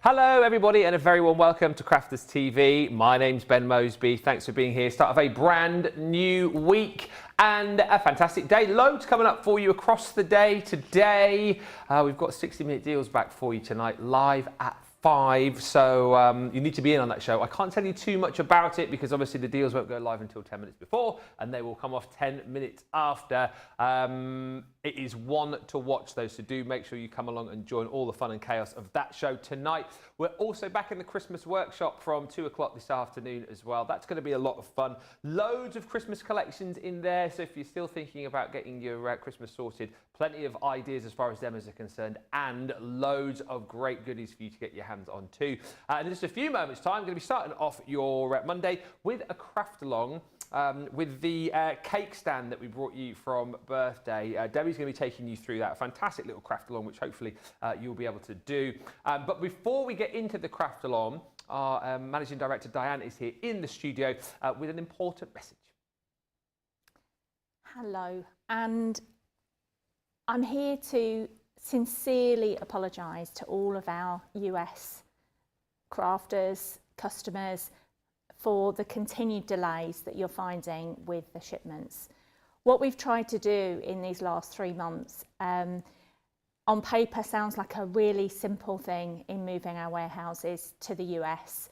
Hello everybody and a very warm welcome to Crafters TV. My name's Ben Mosby. Thanks for being here. Start of a brand new week and a fantastic day. Loads coming up for you across the day today. We've got 60-minute deals back for you tonight, live at 5, so you need to be in on that show. I can't tell you too much about it because obviously the deals won't go live until 10 minutes before and they will come off 10 minutes after. It is one to watch though, so do make sure you come along and join all the fun and chaos of that show tonight. We're also back in the Christmas workshop from 2 o'clock this afternoon as well. That's going to be a lot of fun. Loads of Christmas collections in there, so if you're still thinking about getting your Christmas sorted, plenty of ideas as far as demos are concerned and loads of great goodies for you to get your hands on too. In just a few moments time, I'm going to be starting off your Monday with a craft along with the cake stand that we brought you from birthday. Debbie's going to be taking you through that. A fantastic little craft along, which hopefully you'll be able to do. But before we get into the craft along, our Managing Director Diane is here in the studio with an important message. Hello, and I'm here to sincerely apologise to all of our US crafters, customers, for the continued delays that you're finding with the shipments. What we've tried to do in these last 3 months, on paper sounds like a really simple thing in moving our warehouses to the US,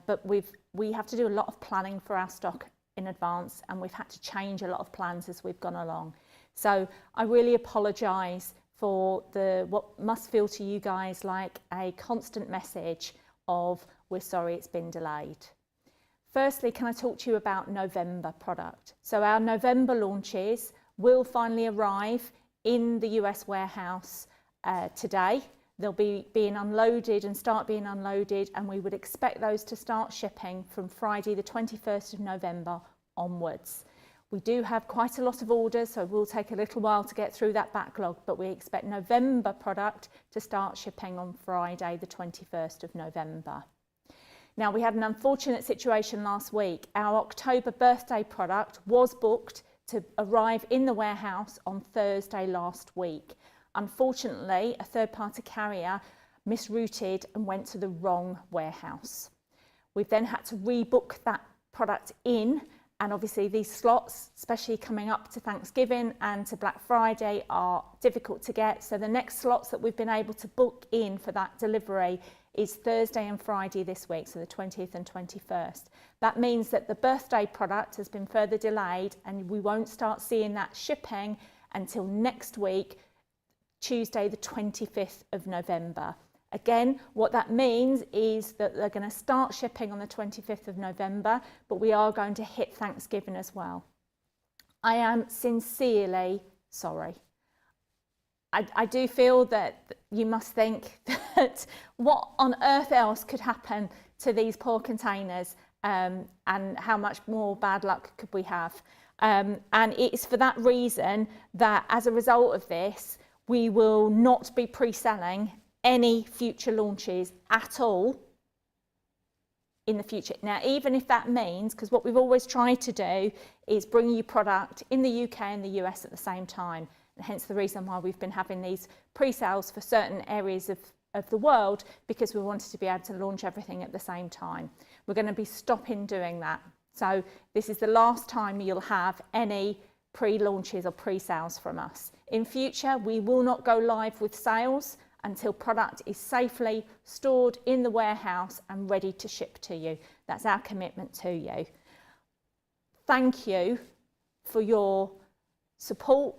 but we have to do a lot of planning for our stock in advance, and we've had to change a lot of plans as we've gone along. So I really apologise for what must feel to you guys like a constant message of we're sorry it's been delayed. Firstly, can I talk to you about November product? So our November launches will finally arrive in the US warehouse today. They'll be being unloaded and start being unloaded, and we would expect those to start shipping from Friday the 21st of November onwards. We do have quite a lot of orders, so it will take a little while to get through that backlog, but we expect November product to start shipping on Friday the 21st of November. Now, we had an unfortunate situation last week. Our October birthday product was booked to arrive in the warehouse on Thursday last week. Unfortunately, a third-party carrier misrouted and went to the wrong warehouse. We've then had to rebook that product in, and obviously these slots, especially coming up to Thanksgiving and to Black Friday, are difficult to get. So the next slots that we've been able to book in for that delivery is Thursday and Friday this week, so the 20th and 21st. That means that the birthday product has been further delayed and we won't start seeing that shipping until next week, Tuesday the 25th of November. Again, what that means is that they're going to start shipping on the 25th of November, but we are going to hit Thanksgiving as well. I am sincerely sorry. I do feel that you must think that what on earth else could happen to these poor containers, and how much more bad luck could we have. And it's for that reason that as a result of this, we will not be pre-selling any future launches at all in the future. Now, even if that means, because what we've always tried to do is bring you product in the UK and the US at the same time, and hence the reason why we've been having these pre-sales for certain areas of the world, because we wanted to be able to launch everything at the same time. We're going to be stopping doing that. So this is the last time you'll have any pre-launches or pre-sales from us. In future, we will not go live with sales until product is safely stored in the warehouse and ready to ship to you. That's our commitment to you. Thank you for your support,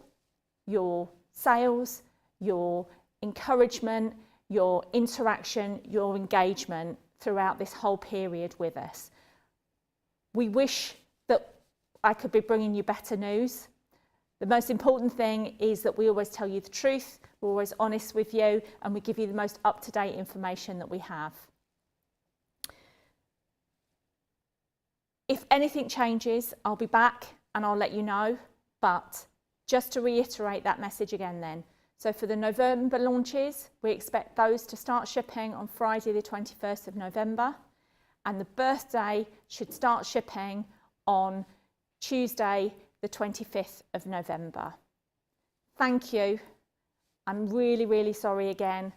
your sales, your encouragement, your interaction, your engagement throughout this whole period with us. We wish that I could be bringing you better news. The most important thing is that we always tell you the truth, we're always honest with you, and we give you the most up-to-date information that we have. If anything changes, I'll be back and I'll let you know, but just to reiterate that message again then. So for the November launches, we expect those to start shipping on Friday the 21st of November, and the birthday should start shipping on Tuesday the 25th of November. Thank you. I'm really, really sorry again.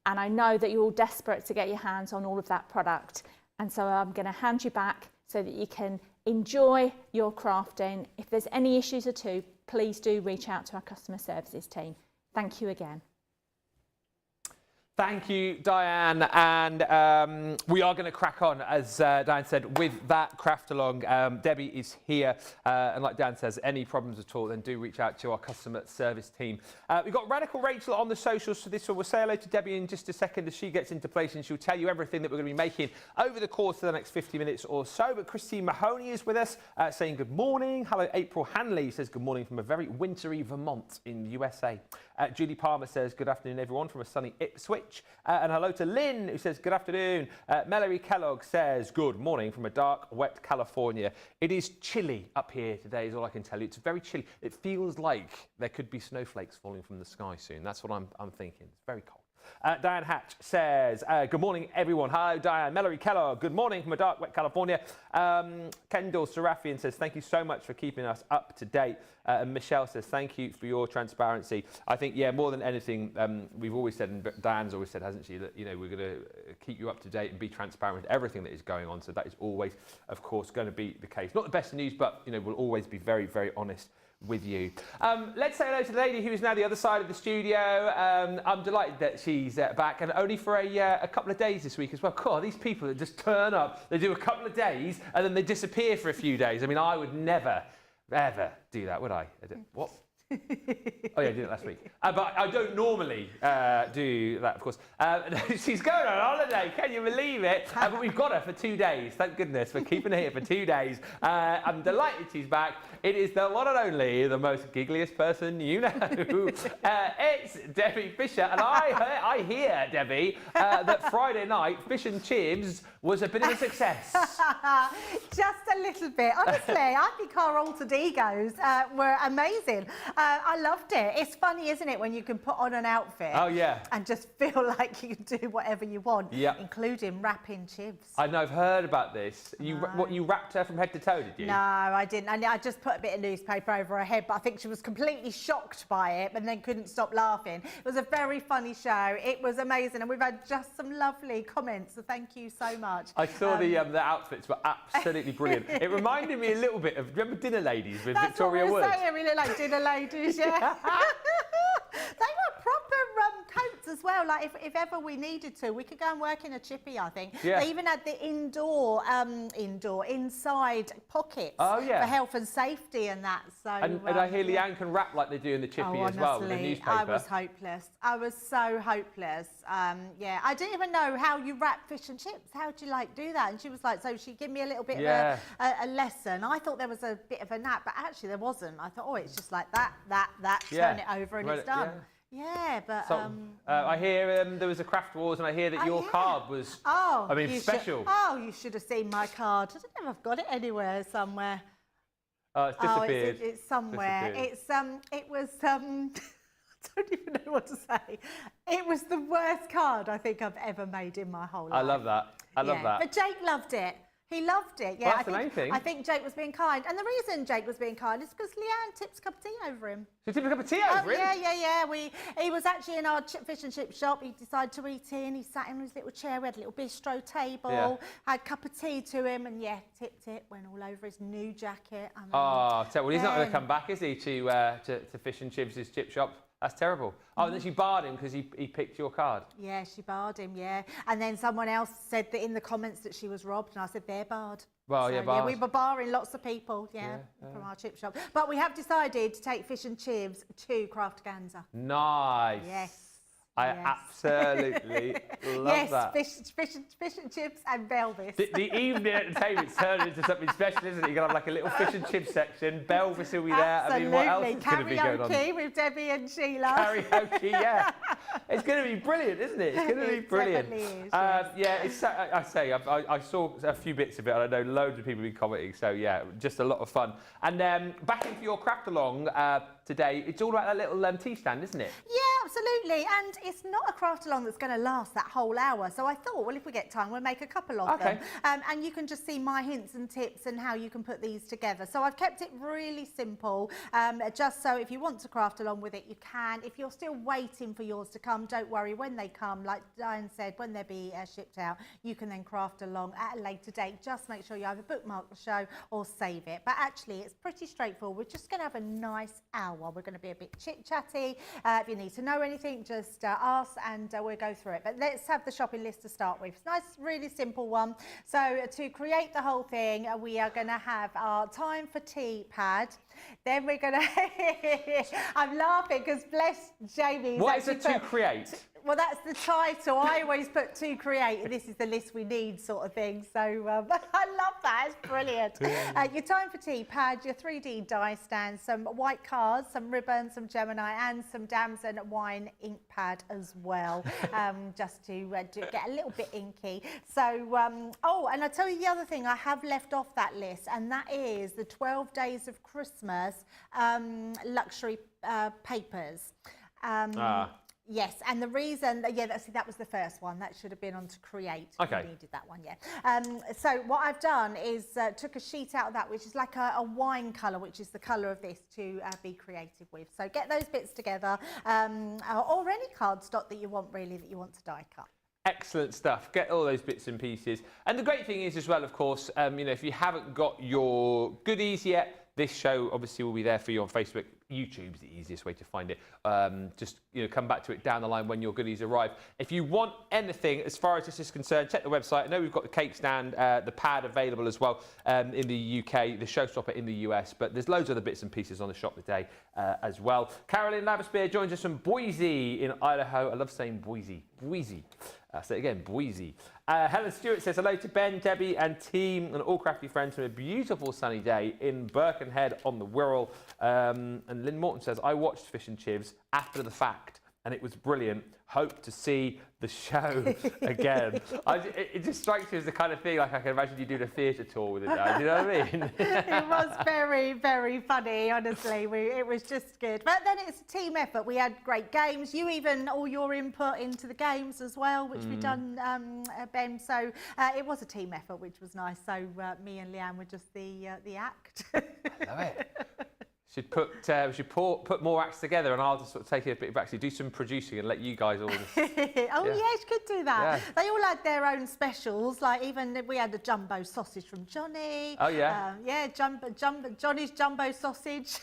And I know that you're all desperate to get your hands on all of that product. And so I'm going to hand you back so that you can enjoy your crafting. If there's any issues at all, please do reach out to our customer services team. Thank you again. Thank you, Diane, and we are going to crack on, as Diane said, with that craft along. Debbie is here, and like Dan says, any problems at all, then do reach out to our customer service team. We've got Radical Rachel on the socials for this one. We'll say hello to Debbie in just a second as she gets into place, and she'll tell you everything that we're going to be making over the course of the next 50 minutes or so. But Christine Mahoney is with us, saying good morning. Hello, April Hanley says good morning from a very wintry Vermont in the USA. Julie Palmer says good afternoon, everyone, from a sunny Ipswich. And hello to Lynn, who says good afternoon. Mallory Kellogg says good morning from a dark, wet California. It is chilly up here today, is all I can tell you. It's very chilly. It feels like there could be snowflakes falling from the sky soon. That's what I'm thinking. It's very cold. Diane Hatch says, good morning, everyone. Hello, Diane. Mallory Kellogg, good morning from a dark, wet California. Kendall Serafian says, thank you so much for keeping us up to date. And Michelle says, thank you for your transparency. I think, yeah, more than anything, we've always said, and Diane's always said, hasn't she, that, you know, we're going to keep you up to date and be transparent with everything that is going on. So that is always, of course, going to be the case. Not the best news, but, you know, we'll always be very, very honest with you. Let's say hello to the lady who is now the other side of the studio. I'm delighted that she's back, and only for a couple of days this week as well. God, these people that just turn up, they do a couple of days, and then they disappear for a few days. I mean, I would never, ever do that, would I? What? Oh yeah, I did it last week. But I don't normally do that, of course. She's going on holiday, can you believe it? But we've got her for 2 days, thank goodness. We're keeping her here for 2 days. I'm delighted she's back. It is the one and only, the most giggliest person you know. It's Debbie Fisher. And I hear, Debbie, that Friday night, Fish and Chivs was a bit of a success. Just a little bit. Honestly, I think our alter egos were amazing. I loved it. It's funny, isn't it, when you can put on an outfit and just feel like you can do whatever you want, including wrapping Chivs. I know, I've heard about this. You wrapped her from head to toe, did you? No, I didn't. I just put a bit of newspaper over her head, but I think she was completely shocked by it and then couldn't stop laughing. It was a very funny show. It was amazing, and we've had just some lovely comments, so thank you so much. I saw the outfits were absolutely brilliant. It reminded me a little bit of, remember Dinner Ladies with Victoria Wood? That's what we were saying, we look like Dinner Ladies, yeah. They were proper coats as well. Like if ever we needed to, we could go and work in a chippy, I think. Yeah. They even had the inside pockets for health and safety and that. So and I hear Leanne can wrap like they do in the chippy as well with the newspaper. I was hopeless. I was so hopeless. Yeah, I didn't even know how you wrap fish and chips. How do you do that? And she was like, so she gave me a little bit of a lesson. I thought there was a bit of a nap, but actually there wasn't. I thought, oh, it's just like that, turn it over and it's done. Yeah, but I hear there was a Craft Wars, and I hear that your card was, special. You should have seen my card. I don't know if I've got it anywhere somewhere. Oh, it's disappeared. It's somewhere. It was. I don't even know what to say. It was the worst card I think I've ever made in my whole life. I love that. I love that. But Jake loved it. He loved it. Yeah, well, that's the main thing. I think Jake was being kind. And the reason Jake was being kind is because Leanne tipped a cup of tea over him. She tipped a cup of tea over him? Yeah. He was actually in our fish and chip shop. He decided to eat in. He sat in his little chair. We had a little bistro table. Had a cup of tea to him. And tipped it. Went all over his new jacket. I mean, well, he's not going to come back, is he, to Fish and Chivs' chip shop? That's terrible. Oh, and then she barred him because he picked your card. Yeah, she barred him, And then someone else said that in the comments that she was robbed, and I said, they're barred. Well, so, barred. We were barring lots of people, from our chip shop. But we have decided to take Fish and Chivs to Crafterscompanion. Nice. Yes. I absolutely love that. Yes, fish and chips and Belvis. The evening entertainment's turned into something special, isn't it? You're going to have like a little fish and chip section. Belvis will be there. Absolutely. I mean, what else is going to be going on? Karaoke with Debbie and Sheila. Karaoke, yeah. It's going to be brilliant, isn't it? It's going to be brilliant. Definitely is, I saw a few bits of it, and I know loads of people have been commenting. So yeah, just a lot of fun. And back into your craft along today, it's all about that little tea stand, isn't it? Yeah, absolutely. And it's not a craft along that's going to last that whole hour. So I thought, well, if we get time, we'll make a couple of them. And you can just see my hints and tips and how you can put these together. So I've kept it really simple, just so if you want to craft along with it, you can. If you're still waiting for yours to come, come, don't worry. When they come, like Diane said, when they'll be shipped out, you can then craft along at a later date. Just make sure you either bookmark the show or save it. But actually, it's pretty straightforward. We're just going to have a nice hour. We're going to be a bit chit-chatty. If you need to know anything, just ask and we'll go through it. But let's have the shopping list to start with. It's a nice, really simple one. So to create the whole thing, we are going to have our time for tea pad. Then we're going to... I'm laughing because bless Jamie. What is it to create? Well, that's the title. I always put to create. This is the list we need sort of thing. So I love that. It's brilliant. Your time for tea pad, your 3D die stand, some white cards, some ribbon, some Gemini and some Damson wine ink pad as well, just to get a little bit inky. So, oh, and I'll tell you the other thing I have left off that list, and that is the 12 Days of Christmas luxury papers. Yes, and the reason, that was the first one. That should have been on to create. Okay. We needed that one, yeah. So what I've done is took a sheet out of that, which is like a wine colour, which is the colour of this, to be creative with. So get those bits together, or any cardstock that you want, really, that you want to die cut. Excellent stuff. Get all those bits and pieces. And the great thing is as well, of course, if you haven't got your goodies yet, this show obviously will be there for you on Facebook. YouTube's the easiest way to find it. Just come back to it down the line when your goodies arrive. If you want anything as far as this is concerned, check the website. I know we've got the cake stand, the pad available as well in the UK, the showstopper in the US, but there's loads of other bits and pieces on the shop today as well. Carolyn Laverspear joins us from Boise in Idaho. I love saying Boise. Boise. Say it again, Boise. Helen Stewart says hello to Ben, Debbie and team and all crafty friends from a beautiful sunny day in Birkenhead on the Wirral. And Lynn Morton says, I watched Fish and Chivs after the fact and it was brilliant. Hope to see the show again. It just strikes me as the kind of thing, like I can imagine you doing a theatre tour with it now. Do you know what I mean? It was very, very funny, honestly. It was just good. But then it's a team effort. We had great games. You even, all your input into the games as well, which we've done, Ben. So it was a team effort, which was nice. So me and Leanne were just the act. I love it. Should put more acts together, and I'll just sort of take it a bit back. Do some producing and let you guys all. Yes, could do that. Yeah. They all had their own specials. Like even we had the jumbo sausage from Johnny. Oh yeah. Johnny's jumbo sausage.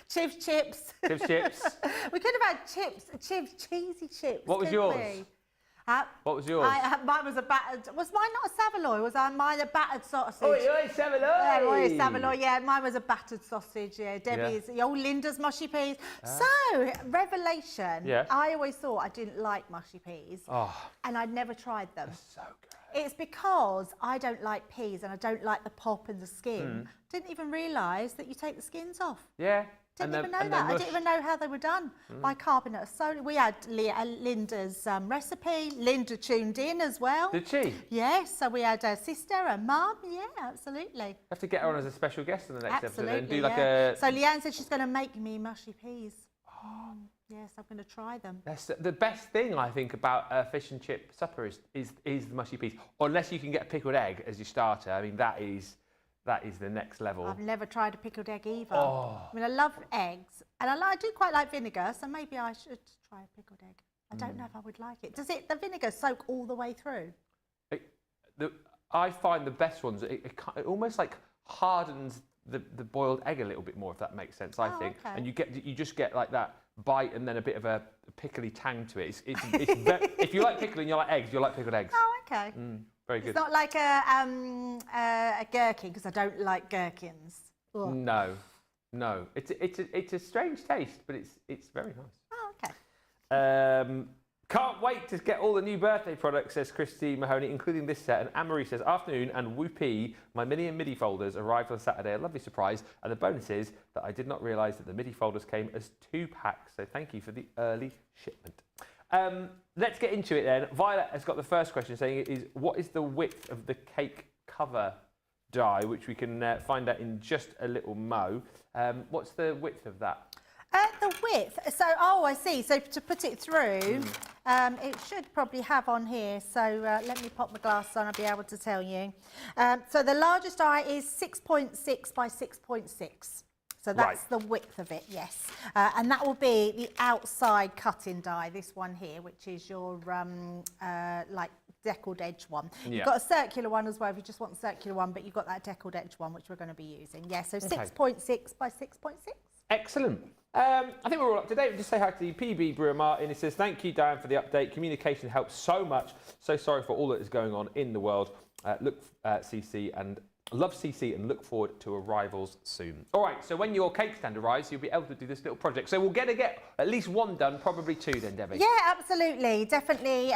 Chivs chips. Chivs chips. We could have had Chivs cheesy chips. What was yours? What was yours? Mine was a battered. Was mine not a Saveloy? Was mine a battered sausage? Oh, Saveloy! Saveloy, yeah. Mine was a battered sausage, yeah. Debbie's, Linda's mushy peas. So, revelation. Yeah. I always thought I didn't like mushy peas. Oh. And I'd never tried them. That's so good. It's because I don't like peas and I don't like the pop and the skin. Didn't even realise that you take the skins off. Yeah. Didn't even know that. I didn't even know how they were done. Bicarbonate of soda. We had Linda's recipe. Linda tuned in as well. Did she? Yes. So we had a sister, a mum. Yeah, absolutely. Have to get her on as a special guest in the next episode and do like a. So Leanne said she's going to make me mushy peas. Oh. Yes, I'm going to try them. That's the best thing I think about a fish and chip supper is the mushy peas. Unless you can get a pickled egg as your starter. I mean, that is the next level. I've never tried a pickled egg either. Oh. I mean, I love eggs, and I do quite like vinegar, so maybe I should try a pickled egg. I don't know if I would like it. Does the vinegar soak all the way through? I find the best ones, it almost like hardens the boiled egg a little bit more, if that makes sense, I think. Okay. And you just get like that bite and then a bit of a pickly tang to it. If you like pickling, you like eggs, you'll like pickled eggs. Oh, okay. Very good. It's not like a gherkin, because I don't like gherkins. Ugh. No. It's a strange taste, but it's very nice. Oh, okay. Can't wait to get all the new birthday products, says Christy Mahoney, including this set. And Anne-Marie says, afternoon and whoopee, my mini and MIDI folders arrived on Saturday. A lovely surprise. And the bonus is that I did not realise that the MIDI folders came as 2 packs. So thank you for the early shipment. Let's get into it then. Violet has got the first question saying, what is the width of the cake cover die, which we can find out in just a little mo. What's the width of that? The width, so, I see. So to put it through, it should probably have on here. So let me pop my glasses on, I'll be able to tell you. So the largest die is 6.6 by 6.6. So that's the width of it, yes. And that will be the outside cutting die, this one here, which is your like deckled edge one. You've got a circular one as well if you just want a circular one, but you've got that deckled edge one, which we're going to be using. Yeah, so 6.6 by 6.6. Excellent. I think we're all up to date. We'll just say hi to the PB Brewer Martin. He says, thank you, Diane, for the update. Communication helps so much. So sorry for all that is going on in the world. CC and love CC and look forward to arrivals soon. All right, so when your cake stand arrives, you'll be able to do this little project. So we'll get at least one done, probably two then, Debbie. Yeah, absolutely, definitely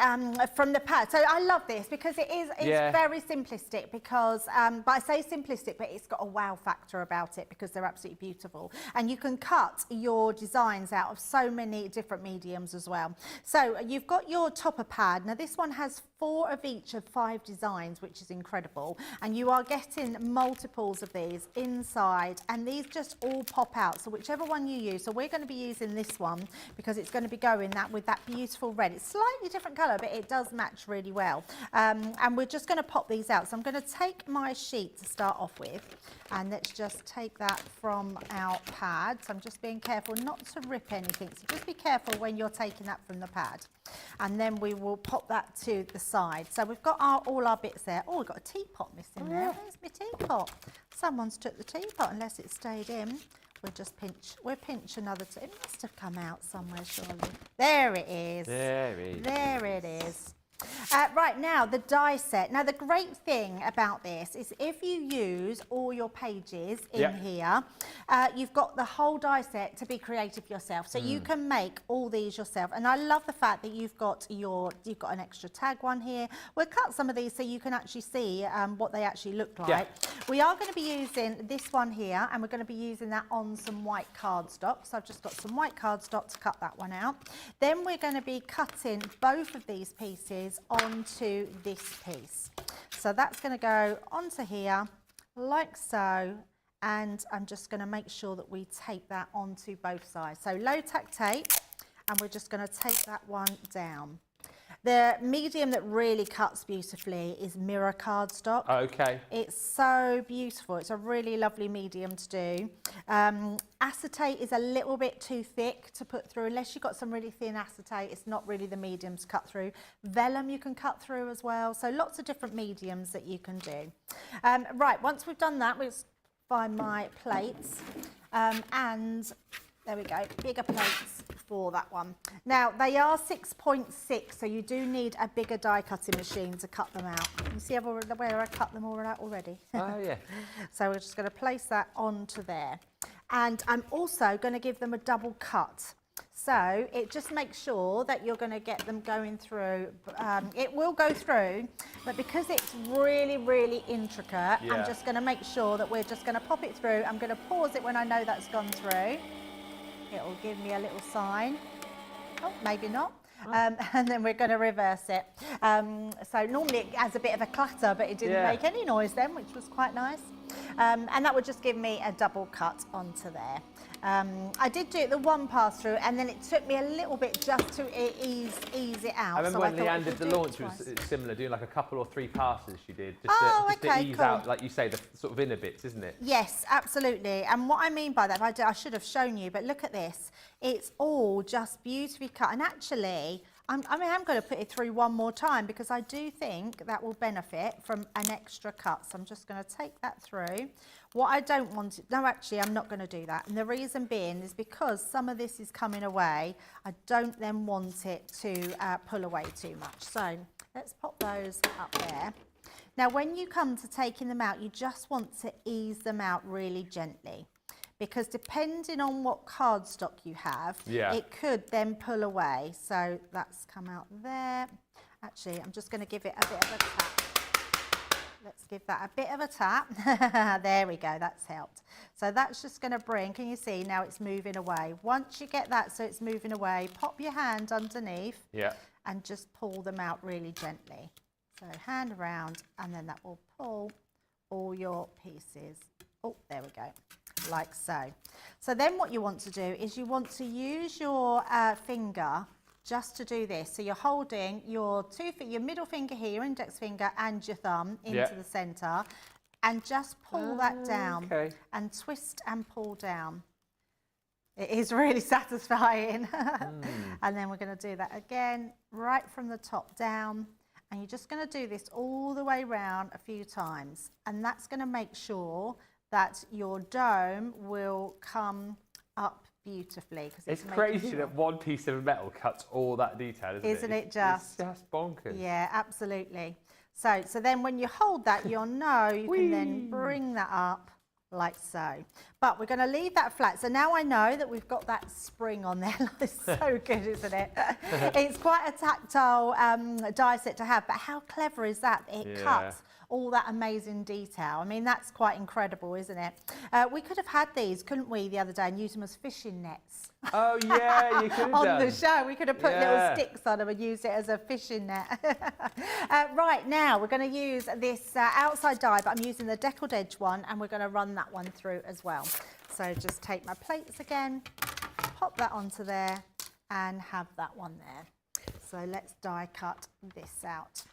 from the pad. So I love this because it's very simplistic because, but I say simplistic, but it's got a wow factor about it because they're absolutely beautiful. And you can cut your designs out of so many different mediums as well. So you've got your topper pad. Now this one has 4 of each of 5 designs, which is incredible. And you are getting multiples of these inside, and these just all pop out. So whichever one you use, so we're going to be using this one because it's going to be going with that beautiful red. It's slightly different colour, but it does match really well. And we're just going to pop these out. So I'm going to take my sheet to start off with, and let's just take that from our pad. So I'm just being careful not to rip anything. So just be careful when you're taking that from the pad. And then we will pop that to the side. So we've got all our bits there. Oh, we've got a teapot missing there. Where's my teapot? Someone's took the teapot, unless it stayed in. We'll pinch another it must have come out somewhere, surely. There it is. There it is. Right, now the die set. Now the great thing about this is if you use all your pages in here, you've got the whole die set to be creative yourself. So you can make all these yourself. And I love the fact that you've got an extra tag one here. We'll cut some of these so you can actually see what they actually look like. Yeah. We are going to be using this one here, and we're going to be using that on some white cardstock. So I've just got some white cardstock to cut that one out. Then we're going to be cutting both of these pieces onto this piece. So that's going to go onto here like so, and I'm just going to make sure that we tape that onto both sides. So low tack tape, and we're just going to take that one down. The medium that really cuts beautifully is mirror cardstock. Okay. It's so beautiful. It's a really lovely medium to do. Acetate is a little bit too thick to put through. Unless you've got some really thin acetate, it's not really the medium to cut through. Vellum you can cut through as well. So lots of different mediums that you can do. Right, once we've done that, we'll find my plates. And there we go, bigger plates for that one. Now, they are 6.6, so you do need a bigger die cutting machine to cut them out. You see where I cut them all out already? Oh, yeah. So we're just going to place that onto there. And I'm also going to give them a double cut. So it just makes sure that you're going to get them going through. It will go through, but because it's really, really intricate, I'm just going to make sure that we're just going to pop it through. I'm going to pause it when I know that's gone through. It will give me a little sign. Oh, maybe not. And then we're going to reverse it. So normally it has a bit of a clatter, but it didn't make any noise then, which was quite nice. And that would just give me a double cut onto there. I did do it the one pass through, and then it took me a little bit just to ease it out. I remember when Leanne did the launch, it was similar, doing like a couple or 3 passes she did, just to ease out, like you say, the sort of inner bits, isn't it? Yes, absolutely. And what I mean by that, I should have shown you, but look at this. It's all just beautifully cut. And actually, I'm going to put it through one more time because I do think that will benefit from an extra cut. So I'm just going to take that through. What I don't want, no, actually, I'm not going to do that. And the reason being is because some of this is coming away, I don't then want it to pull away too much. So let's pop those up there. Now, when you come to taking them out, you just want to ease them out really gently. Because depending on what cardstock you have, it could then pull away. So that's come out there. Actually, I'm just going to give it a bit of a tap. Let's give that a bit of a tap. There we go, that's helped. So that's just going to bring, can you see, now it's moving away. Once you get that so it's moving away, pop your hand underneath and just pull them out really gently. So hand around, and then that will pull all your pieces. Oh, there we go. Like so. So then what you want to do is you want to use your finger just to do this. So you're holding your middle finger here, your index finger, and your thumb into the centre, and just pull that down and twist and pull down. It is really satisfying. And then we're going to do that again, right from the top down. And you're just going to do this all the way around a few times. And that's going to make sure that your dome will come up beautifully. It's crazy that one piece of metal cuts all that detail, isn't it just? It's just bonkers. Yeah, absolutely. So then when you hold that, you'll know you can then bring that up like so. But we're going to leave that flat. So now I know that we've got that spring on there. It's so good, isn't it? It's quite a tactile die set to have, but how clever is that? It cuts all that amazing detail. I mean, that's quite incredible, isn't it? We could have had these, couldn't we, the other day and used them as fishing nets. Oh yeah, you could have on the show. We could have put little sticks on them and used it as a fishing net. Right, now we're going to use this outside die, but I'm using the deckled edge one, and we're going to run that one through as well. So just take my plates again, pop that onto there, and have that one there. So let's die cut this out.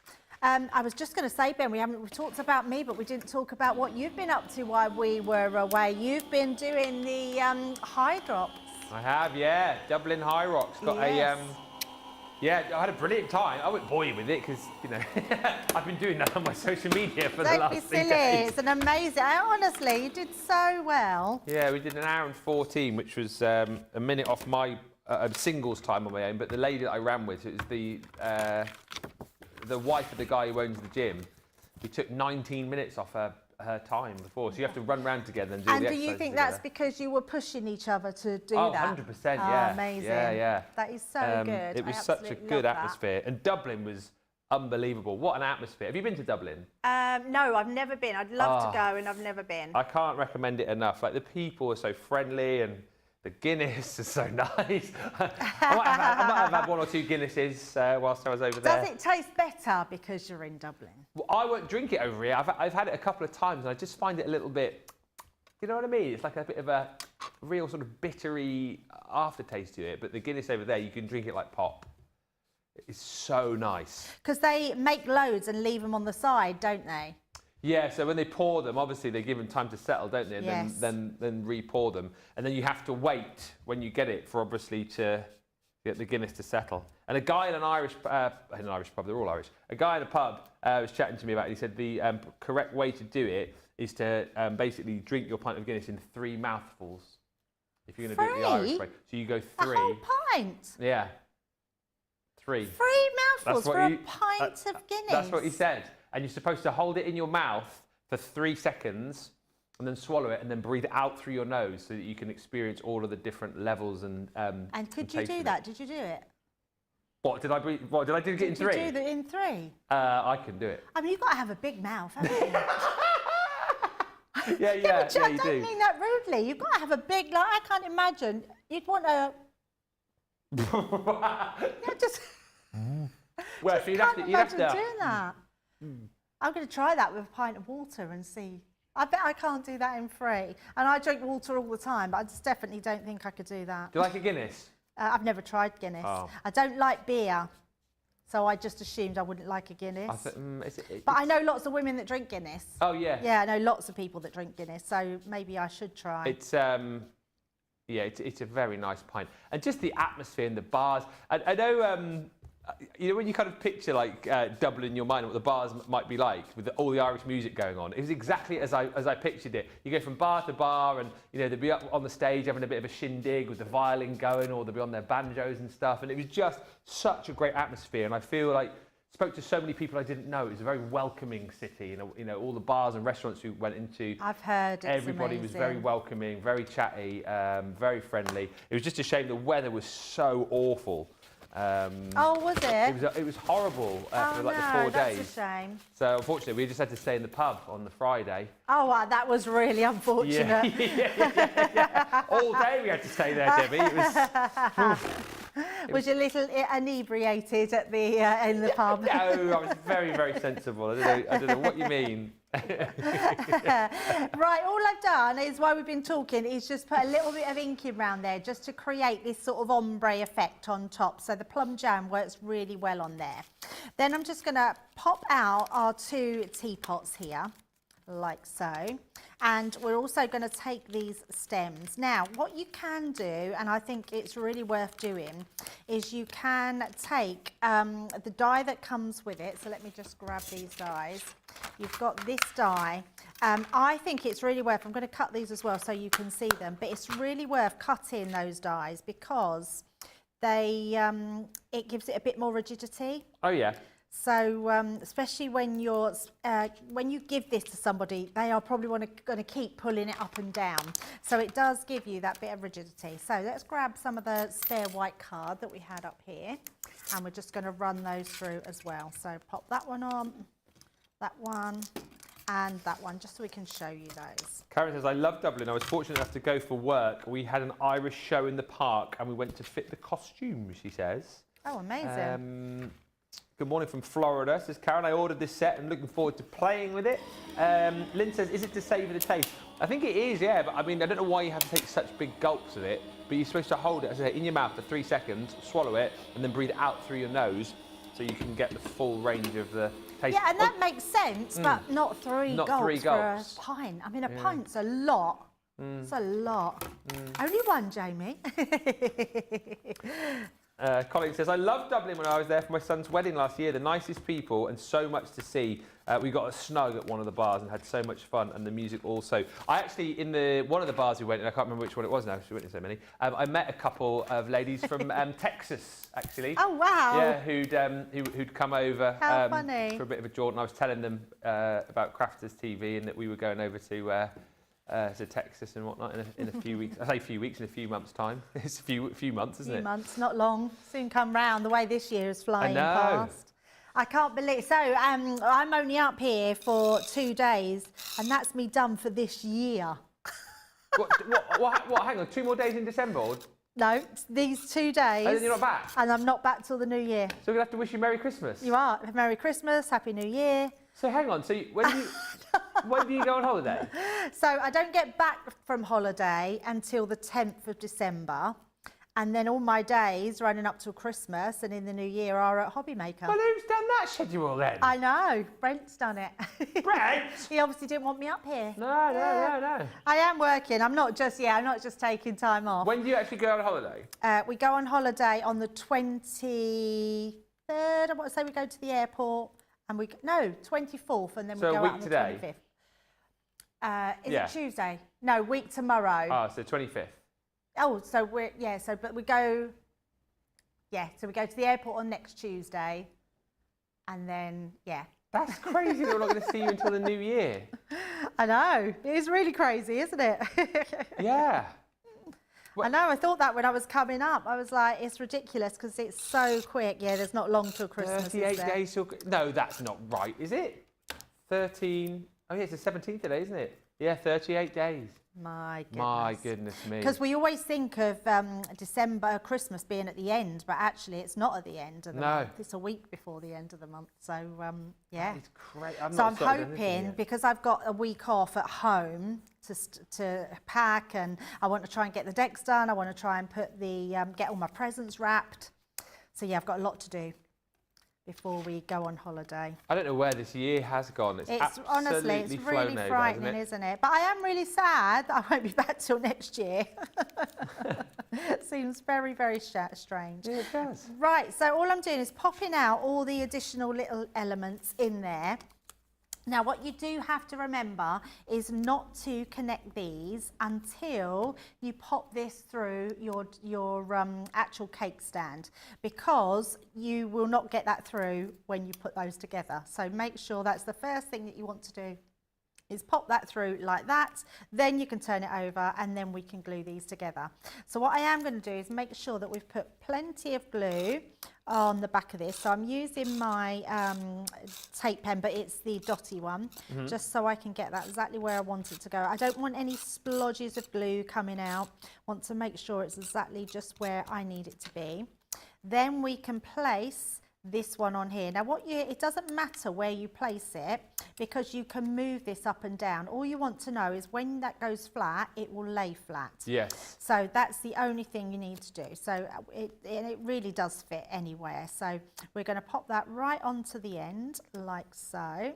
I was just going to say, Ben, we talked about me, but we didn't talk about what you've been up to while we were away. You've been doing the high drops. I have, yeah. Dublin High Rocks. Got a, yeah, I had a brilliant time. I won't bore you with it because, you know, I've been doing that on my social media for the last 3 days. It's an amazing, honestly, you did so well. Yeah, we did an hour and 14, which was a minute off my singles time on my own, but the lady that I ran with, it was the wife of the guy who owns the gym. We took 19 minutes off her time before, so you have to run around together and do the exercises. And do you think that's because you were pushing each other to do that? Oh, 100%, yeah. Amazing. Yeah. That is so good. It was such a good atmosphere. And Dublin was unbelievable. What an atmosphere. Have you been to Dublin? No, I've never been. I'd love to go, and I've never been. I can't recommend it enough. Like, the people are so friendly, and the Guinness is so nice. I might have had 1 or 2 Guinnesses whilst I was over there. Does it taste better because you're in Dublin? Well, I won't drink it over here. I've had it a couple of times, and I just find it a little bit, you know what I mean? It's like a bit of a real sort of bittery aftertaste to it. But the Guinness over there, you can drink it like pop. It's so nice. Because they make loads and leave them on the side, don't they? Yeah, so when they pour them, obviously they give them time to settle, don't they? And then re-pour them. And then you have to wait when you get it for obviously to get the Guinness to settle. And a guy in an Irish pub, they're all Irish, a guy in a pub was chatting to me about it. He said the correct way to do it is to basically drink your pint of Guinness in 3 mouthfuls. If you're going to do it the Irish way. So you go 3. A whole pint? Yeah. 3. 3 mouthfuls for a pint of Guinness? That's what he said. And you're supposed to hold it in your mouth for 3 seconds and then swallow it and then breathe it out through your nose so that you can experience all of the different levels and and could you do that? Did you do it? What, did I breathe? What, did I do it in 3? Did you do it in 3? I can do it. I mean, you've got to have a big mouth, haven't you? yeah, you do. I don't mean that rudely. You've got to have a big, like, I can't imagine. You'd want to... just... Well, so you'd have to doing that. I'm going to try that with a pint of water and see. I bet I can't do that in 3. And I drink water all the time, but I just definitely don't think I could do that. Do you like a Guinness? I've never tried Guinness. Oh. I don't like beer, so I just assumed I wouldn't like a Guinness. But I know lots of women that drink Guinness. Oh, yeah. Yeah, I know lots of people that drink Guinness, so maybe I should try. It's it's a very nice pint. And just the atmosphere in the bars. I know... you know, when you kind of picture like Dublin in your mind, what the bars might be like with all the Irish music going on, it was exactly as I pictured it. You go from bar to bar, and you know they'd be up on the stage having a bit of a shindig with the violin going, or they'd be on their banjos and stuff, and it was just such a great atmosphere. And I feel like spoke to so many people I didn't know. It was a very welcoming city. You know, all the bars and restaurants we went into. I've heard it's everybody amazing. Was very welcoming, very chatty, very friendly. It was just a shame the weather was so awful. Oh, was it? It was horrible for like the 4 days. That's a shame. So unfortunately, we just had to stay in the pub on the Friday. Oh, wow, that was really unfortunate. Yeah. All day we had to stay there, Debbie. It was you a little inebriated at the in the pub? No, I was very, very sensible. I don't know what you mean. Right, all I've done is, while we've been talking, is just put a little bit of ink in around there just to create this sort of ombre effect on top. So the plum jam works really well on there. Then I'm just going to pop out our 2 teapots here. like so. And we're also going to take these stems. Now, what you can do, and I think it's really worth doing, is you can take the die that comes with it. So let me just grab these dies. You've got this die. I think it's really worth, I'm going to cut these as well so you can see them, but it's really worth cutting those dies because they, it gives it a bit more rigidity. Oh yeah. So especially when you're when you give this to somebody, they are probably going to keep pulling it up and down. So it does give you that bit of rigidity. So let's grab some of the spare white card that we had up here, and we're just going to run those through as well. So pop that one on, that one, and that one, just so we can show you those. Karen says, I love Dublin. I was fortunate enough to go for work. We had an Irish show in the park and we went to fit the costumes, she says. Oh, amazing. Good morning from Florida, says Karen. I ordered this set and looking forward to playing with it. Lynn says, is it to savour the taste? I think it is, yeah, but I mean, I don't know why you have to take such big gulps of it, but you're supposed to hold it, as I say, in your mouth for 3 seconds, swallow it, and then breathe it out through your nose so you can get the full range of the taste. Yeah, and that makes sense, but not three gulps for a pint. I mean, a pint's a lot. It's a lot. Only one, Jamie. Colin says, I loved Dublin when I was there for my son's wedding last year. The nicest people and so much to see. We got a snug at one of the bars and had so much fun, and the music also. I actually, in one of the bars we went in, I can't remember which one it was now, because we went in so many, I met a couple of ladies from Texas, actually. Oh, wow. Yeah, who'd come over How funny. for a bit of a jaunt. And I was telling them about Crafters TV and that we were going over to Texas and whatnot in a few weeks. I say a few weeks, in a few months' time. It's a few months, isn't it? A few months, not long. Soon come round. The way this year is flying past. I can't believe. So I'm only up here for 2 days, and that's me done for this year. What? Hang on, 2 more days in December? Or? No, these 2 days. And then you're not back? And I'm not back till the new year. So we're going to have to wish you Merry Christmas. You are. Merry Christmas, Happy New Year. So hang on, so when do you go on holiday? So I don't get back from holiday until the 10th of December. And then all my days running up till Christmas and in the new year are at Hobby Maker. Well, who's done that schedule then? I know, Brent's done it. Brent? He obviously didn't want me up here. No. I am working. I'm not just taking time off. When do you actually go on holiday? We go on holiday on the 23rd. I want to say we go to the airport and 24th, and then So we a go week out on the today? 25th. Is it Tuesday? No, week tomorrow. Ah, so 25th. Oh, so we go to the airport on next Tuesday, and then, That's crazy that we're not going to see you until the new year. I know, it is really crazy, isn't it? Yeah. I know, I thought that when I was coming up, I was like, it's ridiculous because it's so quick. Yeah, there's not long till Christmas, 38 is there? days till... No, that's not right, is it? 13... Oh, yeah, it's the 17th today, isn't it? Yeah, 38 days. My goodness. My goodness me. Because we always think of December, Christmas being at the end, but actually it's not at the end of the month. It's a week before the end of the month. So, yeah. It's crazy. So I'm hoping, because I've got a week off at home to pack, and I want to try and get the decks done. I want to try and put get all my presents wrapped. So, yeah, I've got a lot to do before we go on holiday. I don't know where this year has gone. It's honestly, it's really frightening, isn't it? But I am really sad that I won't be back till next year. Seems very, very strange. Yeah, it does. Right, so all I'm doing is popping out all the additional little elements in there. Now, what you do have to remember is not to connect these until you pop this through your actual cake stand, because you will not get that through when you put those together. So make sure that's the first thing that you want to do, is pop that through like that. Then you can turn it over, and then we can glue these together. So what I am going to do is make sure that we've put plenty of glue on the back of this. So I'm using my tape pen, but it's the dotty one, just so I can get that exactly where I want it to go. I don't want any splodges of glue coming out. Want to make sure it's exactly just where I need it to be. Then we can place this one on here. Now it doesn't matter where you place it, because you can move this up and down. All you want to know is when that goes flat, it will lay flat. Yes. So that's the only thing you need to do. So it really does fit anywhere. So we're going to pop that right onto the end like so.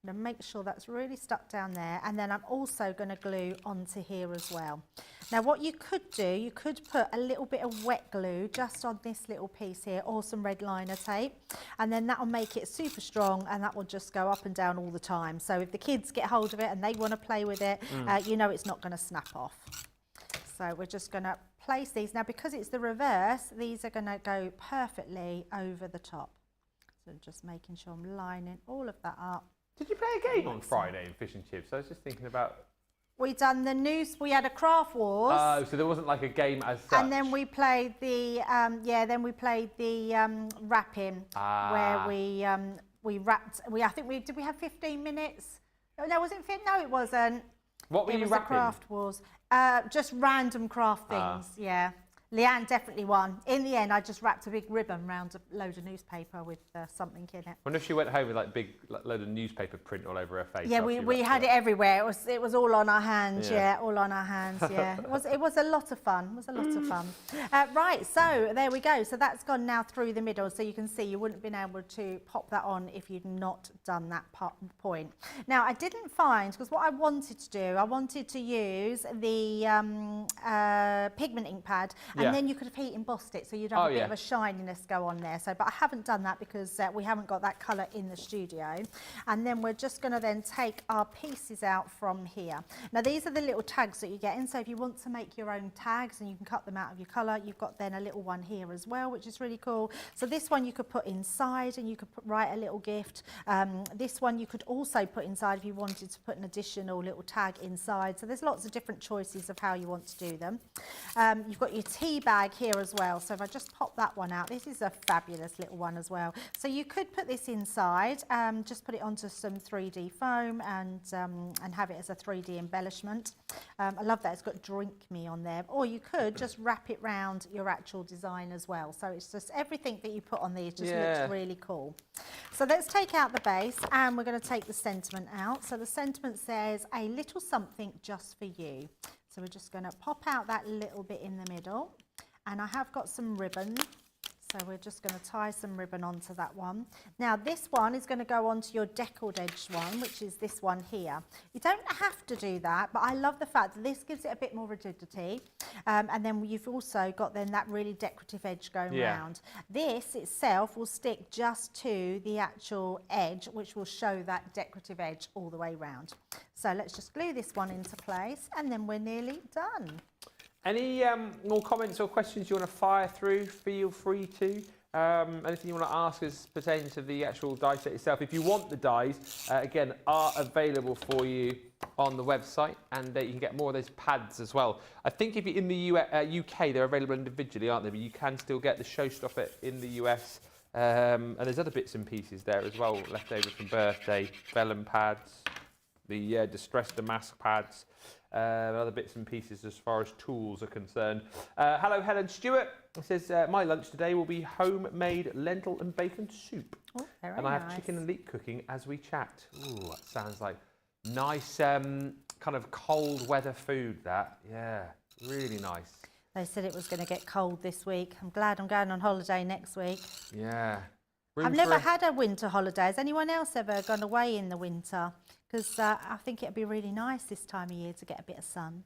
I'm going to make sure that's really stuck down there, and then I'm also going to glue onto here as well. Now what you could do, you could put a little bit of wet glue just on this little piece here, or some red liner tape, and then that will make it super strong, and that will just go up and down all the time. So if the kids get hold of it and they want to play with it, you know it's not going to snap off. So we're just going to place these. Now because it's the reverse, these are going to go perfectly over the top. So just making sure I'm lining all of that up. Did you play a game on Friday in Fish and Chips? I was just thinking about... We done the news. We had a craft wars. Oh, so there wasn't like a game as such. And then we played the wrapping, where we wrapped. I think did we have 15 minutes? No, was it? No, it wasn't. What were you wrapping? The craft wars. Just random craft things. Yeah. Leanne definitely won. In the end, I just wrapped a big ribbon around a load of newspaper with something in it. I wonder if she went home with like big load of newspaper print all over her face. Yeah, we had it everywhere. It was all on our hands. Yeah, all on our hands. Yeah, it was a lot of fun. It was a lot of fun. Right, so there we go. So that's gone now through the middle. So you can see you wouldn't have been able to pop that on if you'd not done that point. Now I didn't find, because what I wanted to do, I wanted to use the pigment ink pad. And then you could have heat embossed it, so you'd have a bit of a shininess go on there. So, but I haven't done that because we haven't got that colour in the studio. And then we're just going to then take our pieces out from here. Now these are the little tags that you get in. So if you want to make your own tags and you can cut them out of your colour, you've got then a little one here as well, which is really cool. So this one you could put inside and you could write a little gift. This one you could also put inside if you wanted to put an additional little tag inside. So there's lots of different choices of how you want to do them. You've got your tea bag here as well, so if I just pop that one out, this is a fabulous little one as well. So you could put this inside, just put it onto some 3D foam and have it as a 3D embellishment. I love that it's got drink me on there, or you could just wrap it round your actual design as well. So it's just everything that you put on these just looks really cool. So let's take out the base and we're going to take the sentiment out. So the sentiment says a little something just for you. So we're just going to pop out that little bit in the middle, and I have got some ribbon, so we're just going to tie some ribbon onto that one. Now this one is going to go onto your deckled edge one, which is this one here. You don't have to do that, but I love the fact that this gives it a bit more rigidity, and then you've also got then that really decorative edge going round. This itself will stick just to the actual edge, which will show that decorative edge all the way round. So let's just glue this one into place, and then we're nearly done. Any more comments or questions you want to fire through, feel free to. Anything you want to ask us pertaining to the actual die set itself. If you want the dies, again, are available for you on the website, and you can get more of those pads as well. I think if you're in the UK, they're available individually, aren't they? But you can still get the showstopper in the US. And there's other bits and pieces there as well, left over from birthday, vellum pads, the distressed damask pads, other bits and pieces as far as tools are concerned. Hello, Helen Stewart. It says, my lunch today will be homemade lentil and bacon soup. Oh, very and I have chicken and leek cooking as we chat. Ooh, that sounds like nice kind of cold weather food, that. Yeah, really nice. They said it was going to get cold this week. I'm glad I'm going on holiday next week. Yeah. I've never had a winter holiday. Has anyone else ever gone away in the winter? Because I think it'd be really nice this time of year to get a bit of sun.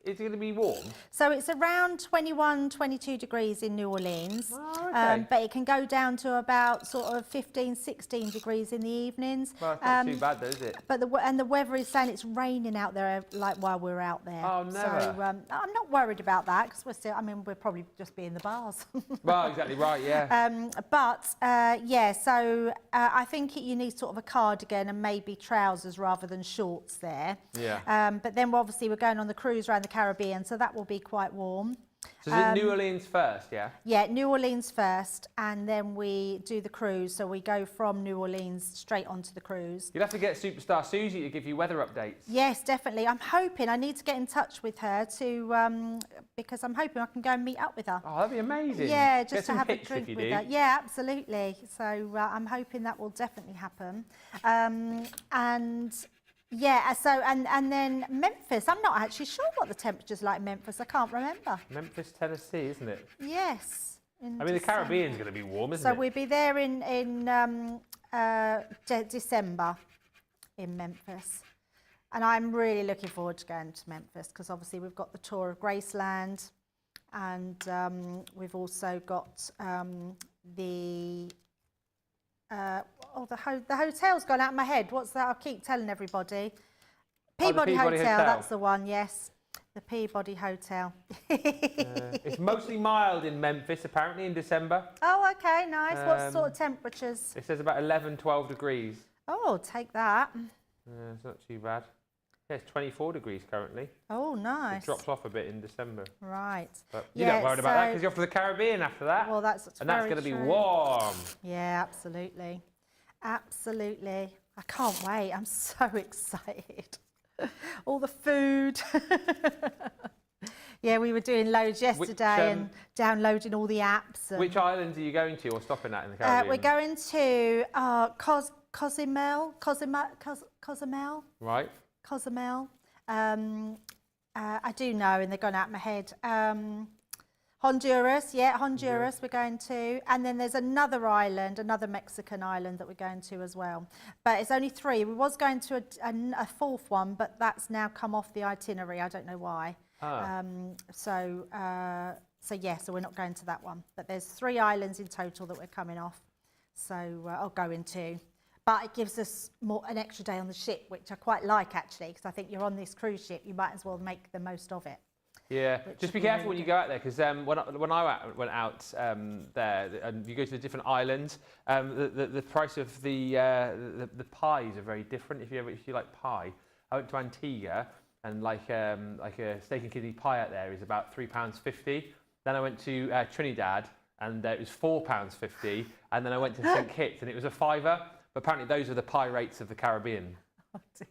Is it going to be warm? So it's around 21, 22 degrees in New Orleans. Oh, okay. But it can go down to about sort of 15, 16 degrees in the evenings. Well, it's not too bad though, is it? But the weather is saying it's raining out there, like while we're out there. Oh, never. So I'm not worried about that, because we're still, I mean, we'll probably just be in the bars. Well, exactly right, yeah. Yeah, so I think you need sort of a cardigan and maybe trousers rather than shorts there. Yeah. But then obviously we're going on the cruise around the Caribbean, so that will be quite warm. So is it New Orleans first, yeah? Yeah, New Orleans first, and then we do the cruise. So we go from New Orleans straight onto the cruise. You'll have to get Superstar Susie to give you weather updates. Yes, definitely. I'm hoping, I need to get in touch with her to, because I'm hoping I can go and meet up with her. Oh, that'd be amazing. Yeah, just get to have a drink with her. Yeah, absolutely. So I'm hoping that will definitely happen. Yeah, so and then Memphis. I'm not actually sure what the temperature's like in Memphis. I can't remember. Memphis, Tennessee, isn't it? Yes. I mean, the Caribbean's going to be warm, isn't it? So we'll be there in December in Memphis. And I'm really looking forward to going to Memphis because obviously we've got the tour of Graceland, and we've also got the hotel's gone out of my head. What's that? I keep telling everybody. Peabody Hotel, that's the one, yes. The Peabody Hotel. It's mostly mild in Memphis, apparently, in December. Oh, okay, nice. What sort of temperatures? It says about 11, 12 degrees. Oh, take that. It's not too bad. Yeah, it's 24 degrees currently. Oh, nice. It drops off a bit in December. Right. But you're not worried about that because you're off to the Caribbean after that. Well, that's and that's going to be warm. Yeah, absolutely. Absolutely. I can't wait. I'm so excited. All the food. Yeah, we were doing loads yesterday and downloading all the apps. And which islands are you going to or stopping at in the Caribbean? We're going to Cozumel. Right. Cozumel. I do know, and they're gone out of my head. Honduras, Honduras we're going to. And then there's another island, another Mexican island that we're going to as well. But it's only 3. We was going to a 4th one, but that's now come off the itinerary. I don't know why. So we're not going to that one. But there's 3 islands in total that we're coming off. So I'll go into. But it gives us an extra day on the ship, which I quite like actually, because I think you're on this cruise ship, you might as well make the most of it. Yeah, just be careful when you go out there, because when I went out there, and you go to the different islands, the price of the pies are very different. If you like pie, I went to Antigua, and like a steak and kidney pie out there is about £3.50. Then I went to Trinidad, and it was £4.50. And then I went to St Kitts, and it was a £5. But apparently those are the pie rates of the Caribbean. Oh dear.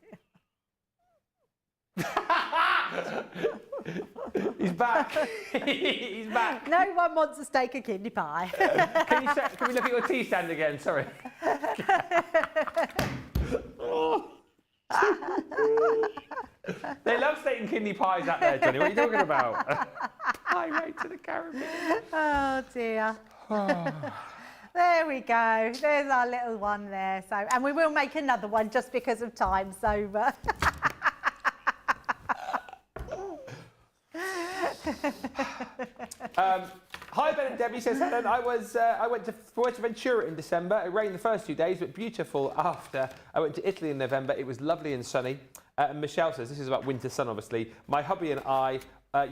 He's back. He's back. No one wants a steak and kidney pie. Can we look at your tea stand again? Sorry. They love steak and kidney pies out there, Johnny. What are you talking about? Pie rate to the Caribbean. Oh dear. There we go. There's our little one there. So, and we will make another one just because of time. So. Hi Ben and Debbie, says Helen. I went to Fuerteventura in December. It rained the first 2 days, but beautiful after. I went to Italy in November. It was lovely and sunny. And Michelle says, this is about winter sun, obviously. My hubby and I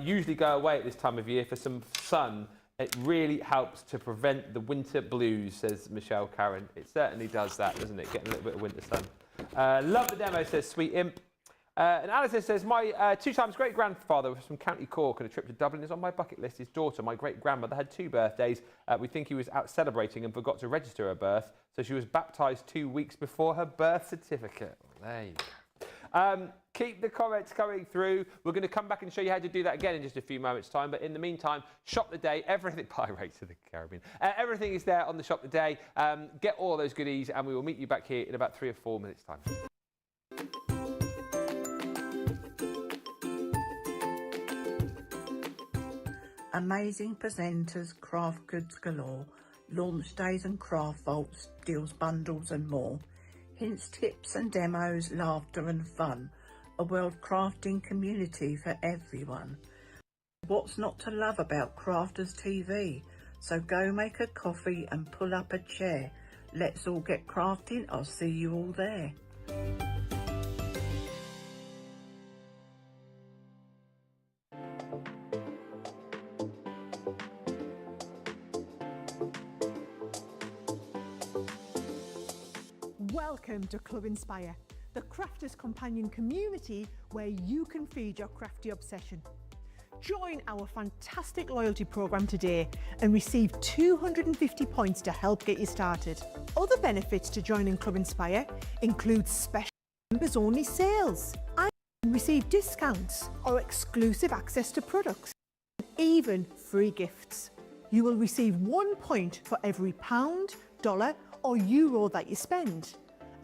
usually go away at this time of year for some sun. It really helps to prevent the winter blues, says Michelle Karen. It certainly does that, doesn't it? Getting a little bit of winter sun. Love the demo, says Sweet Imp. And Alice says, my 2-times great-grandfather was from County Cork, and a trip to Dublin is on my bucket list. His daughter, my great-grandmother, had 2 birthdays. We think he was out celebrating and forgot to register her birth, so she was baptised 2 weeks before her birth certificate. There you go. Keep the comments coming through. We're going to come back and show you how to do that again in just a few moments' time. But in the meantime, shop the day. Everything, pie rates of the Caribbean. Everything is there on the shop the day. Get all those goodies, and we will meet you back here in about 3 or 4 minutes' time. Amazing presenters, craft goods galore, launch days and craft vaults, deals bundles and more. Hints, tips and demos, laughter and fun. A world crafting community for everyone. What's not to love about Crafters TV? So go make a coffee and pull up a chair. Let's all get crafting. I'll see you all there. Welcome to Club Inspire, the Crafters Companion community where you can feed your crafty obsession. Join our fantastic loyalty program today and receive 250 points to help get you started. Other benefits to joining Club Inspire include special members-only sales, and receive discounts or exclusive access to products, and even free gifts. You will receive 1 point for every £1, dollar or euro that you spend.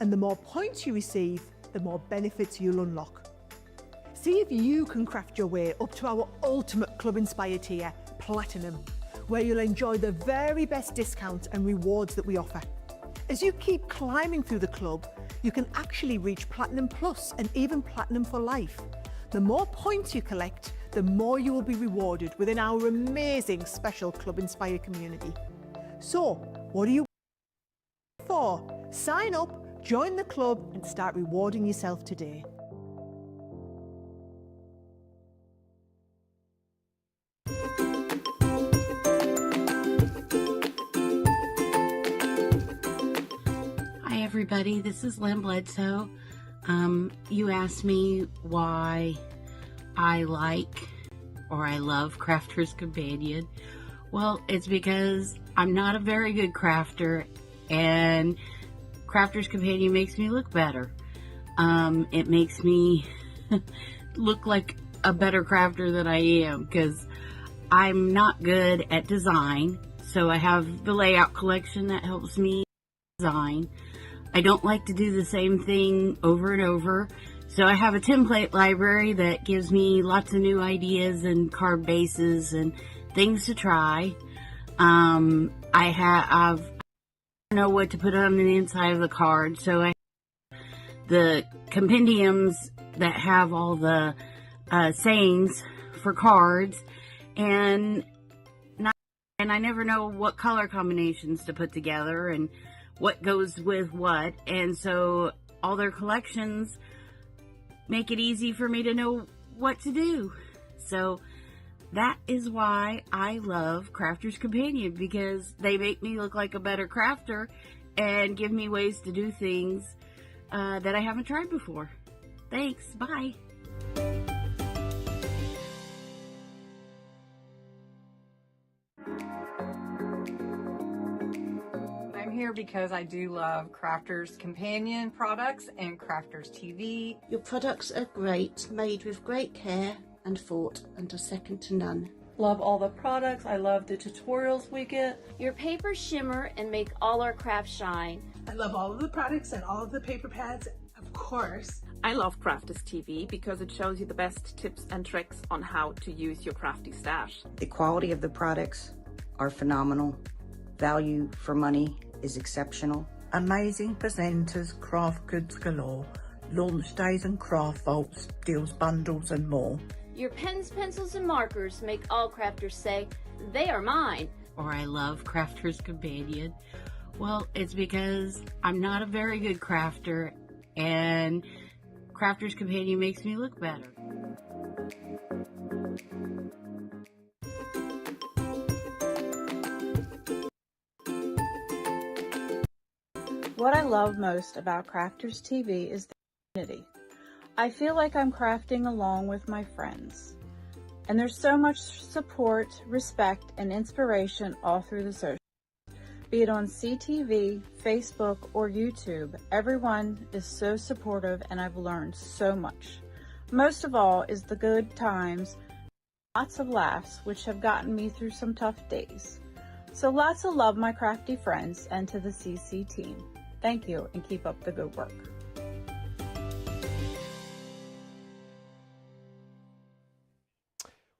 And the more points you receive, the more benefits you'll unlock. See if you can craft your way up to our ultimate Club Inspire tier, Platinum, where you'll enjoy the very best discounts and rewards that we offer. As you keep climbing through the club, you can actually reach Platinum Plus and even Platinum for life. The more points you collect, the more you will be rewarded within our amazing special Club Inspire community. So, what are you waiting for? Sign up, join the club and start rewarding yourself today. Hi everybody, this is Lynn Bledsoe. You asked me why I like or I love Crafterscompanion. Well, it's because I'm not a very good crafter and Crafterscompanion makes me look better. It makes me look like a better crafter than I am because I'm not good at design. So I have the layout collection that helps me design. I don't like to do the same thing over and over. So I have a template library that gives me lots of new ideas and card bases and things to try. I don't know what to put on the inside of the card, so I have the compendiums that have all the sayings for cards, and I never know what color combinations to put together and what goes with what, and so all their collections make it easy for me to know what to do. So that is why I love Crafterscompanion, because they make me look like a better crafter and give me ways to do things that I haven't tried before. Thanks, bye. Here because I do love Crafterscompanion products and Crafters TV. Your products are great, made with great care and thought, and are second to none. Love all the products. I love the tutorials we get. Your papers shimmer and make all our crafts shine. I love all of the products and all of the paper pads, of course. I love Crafters TV because it shows you the best tips and tricks on how to use your crafty stash. The quality of the products are phenomenal. Value for money is exceptional. Amazing presenters, craft goods galore, launch days and craft vaults, deals bundles and more. Your pens, pencils, and markers make all crafters say, they are mine. Or I love Crafterscompanion. Well, it's because I'm not a very good crafter and Crafterscompanion makes me look better. What I love most about Crafters TV is the community. I feel like I'm crafting along with my friends. And there's so much support, respect, and inspiration all through the socials. Be it on CTV, Facebook, or YouTube, everyone is so supportive and I've learned so much. Most of all is the good times, lots of laughs, which have gotten me through some tough days. So lots of love, my crafty friends, and to the CC team. Thank you and keep up the good work.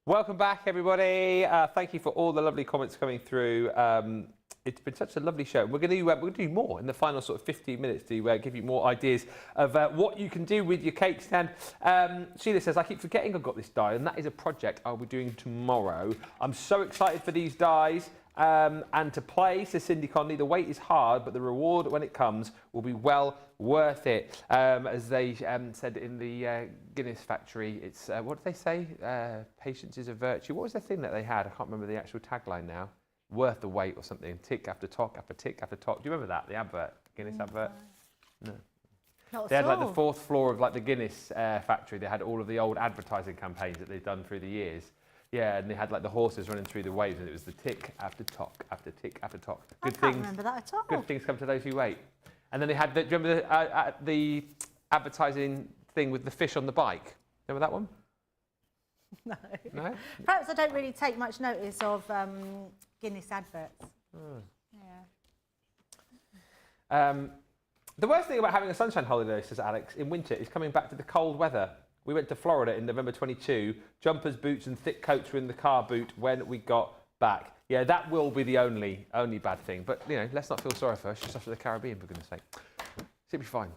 Welcome back, everybody. Thank you for all the lovely comments coming through. It's been such a lovely show. We're going to do more in the final sort of 15 minutes to give you more ideas of what you can do with your cake stand. Sheila says, I keep forgetting I've got this die, and that is a project I'll be doing tomorrow. I'm so excited for these dies. And to play, says Cindy Conley, the wait is hard, but the reward when it comes will be well worth it. As they said in the Guinness factory, it's, what did they say? Patience is a virtue. What was the thing that they had? I can't remember the actual tagline now. Worth the wait or something. Tick after tock after tick after tock. Do you remember that, the advert, Guinness advert? No. Not They had like at all. the fourth floor of like the Guinness factory. They had all of the old advertising campaigns that they've done through the years. Yeah, and they had like the horses running through the waves, and it was the tick after tock after tick after tock. I can't remember that at all. Good things come to those who wait. And then they had, do you remember the advertising thing with the fish on the bike? Remember that one? No. No? Perhaps I don't really take much notice of Guinness adverts. Oh. Yeah. The worst thing about having a sunshine holiday, says Alex, in winter is coming back to the cold weather. We went to Florida in November 22. Jumpers, boots and thick coats were in the car boot when we got back. Yeah, that will be the only bad thing. But, you know, let's not feel sorry for her. She's off to the Caribbean, for goodness sake. She'll be fine.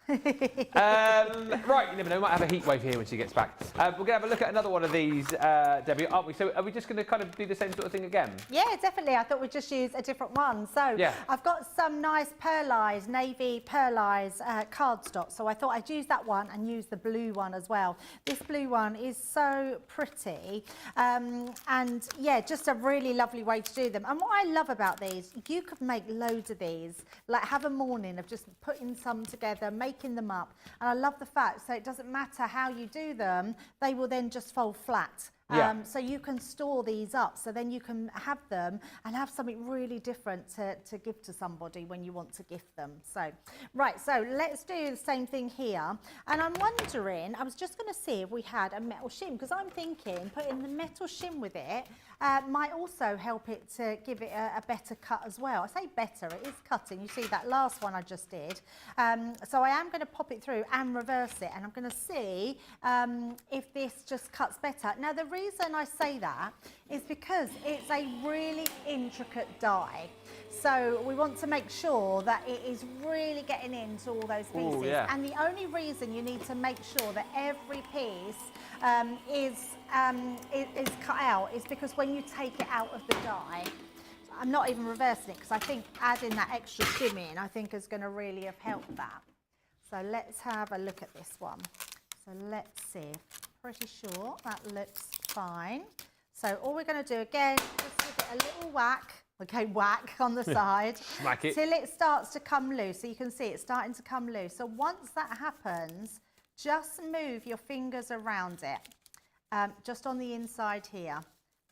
Right, you never know, we might have a heat wave here when she gets back. We're going to have a look at another one of these, Debbie, aren't we? So are we just going to kind of do the same sort of thing again? Yeah, definitely. I thought we'd just use a different one. So yeah. I've got some nice pearlized, navy pearlized cardstock. So I thought I'd use that one and use the blue one as well. This blue one is so pretty. And yeah, just a really lovely way to do them. And what I love about these, you could make loads of these. Like have a morning of just putting some together, making them up, and I love the fact so it doesn't matter how you do them, they will then just fold flat. So you can store these up, so then you can have them and have something really different to give to somebody when you want to gift them. So, right, so let's do the same thing here. And I'm wondering, I was just going to see if we had a metal shim, because I'm thinking putting the metal shim with it might also help it to give it a better cut as well. I say better, it is cutting. You see that last one I just did. So I am going to pop it through and reverse it, and I'm going to see if this just cuts better. Now, the reason I say that is because it's a really intricate die. So we want to make sure that it is really getting into all those pieces. Ooh, yeah. And the only reason you need to make sure that every piece is cut out is because when you take it out of the die, I'm not even reversing it because I think adding that extra shim in, I think is going to really have helped that. So let's have a look at this one. So let's see. Pretty sure that looks fine. So all we're going to do again, just give it a little whack. Okay, whack on the side. Smack it. Till it starts to come loose. So you can see it's starting to come loose. So once that happens, just move your fingers around it, just on the inside here.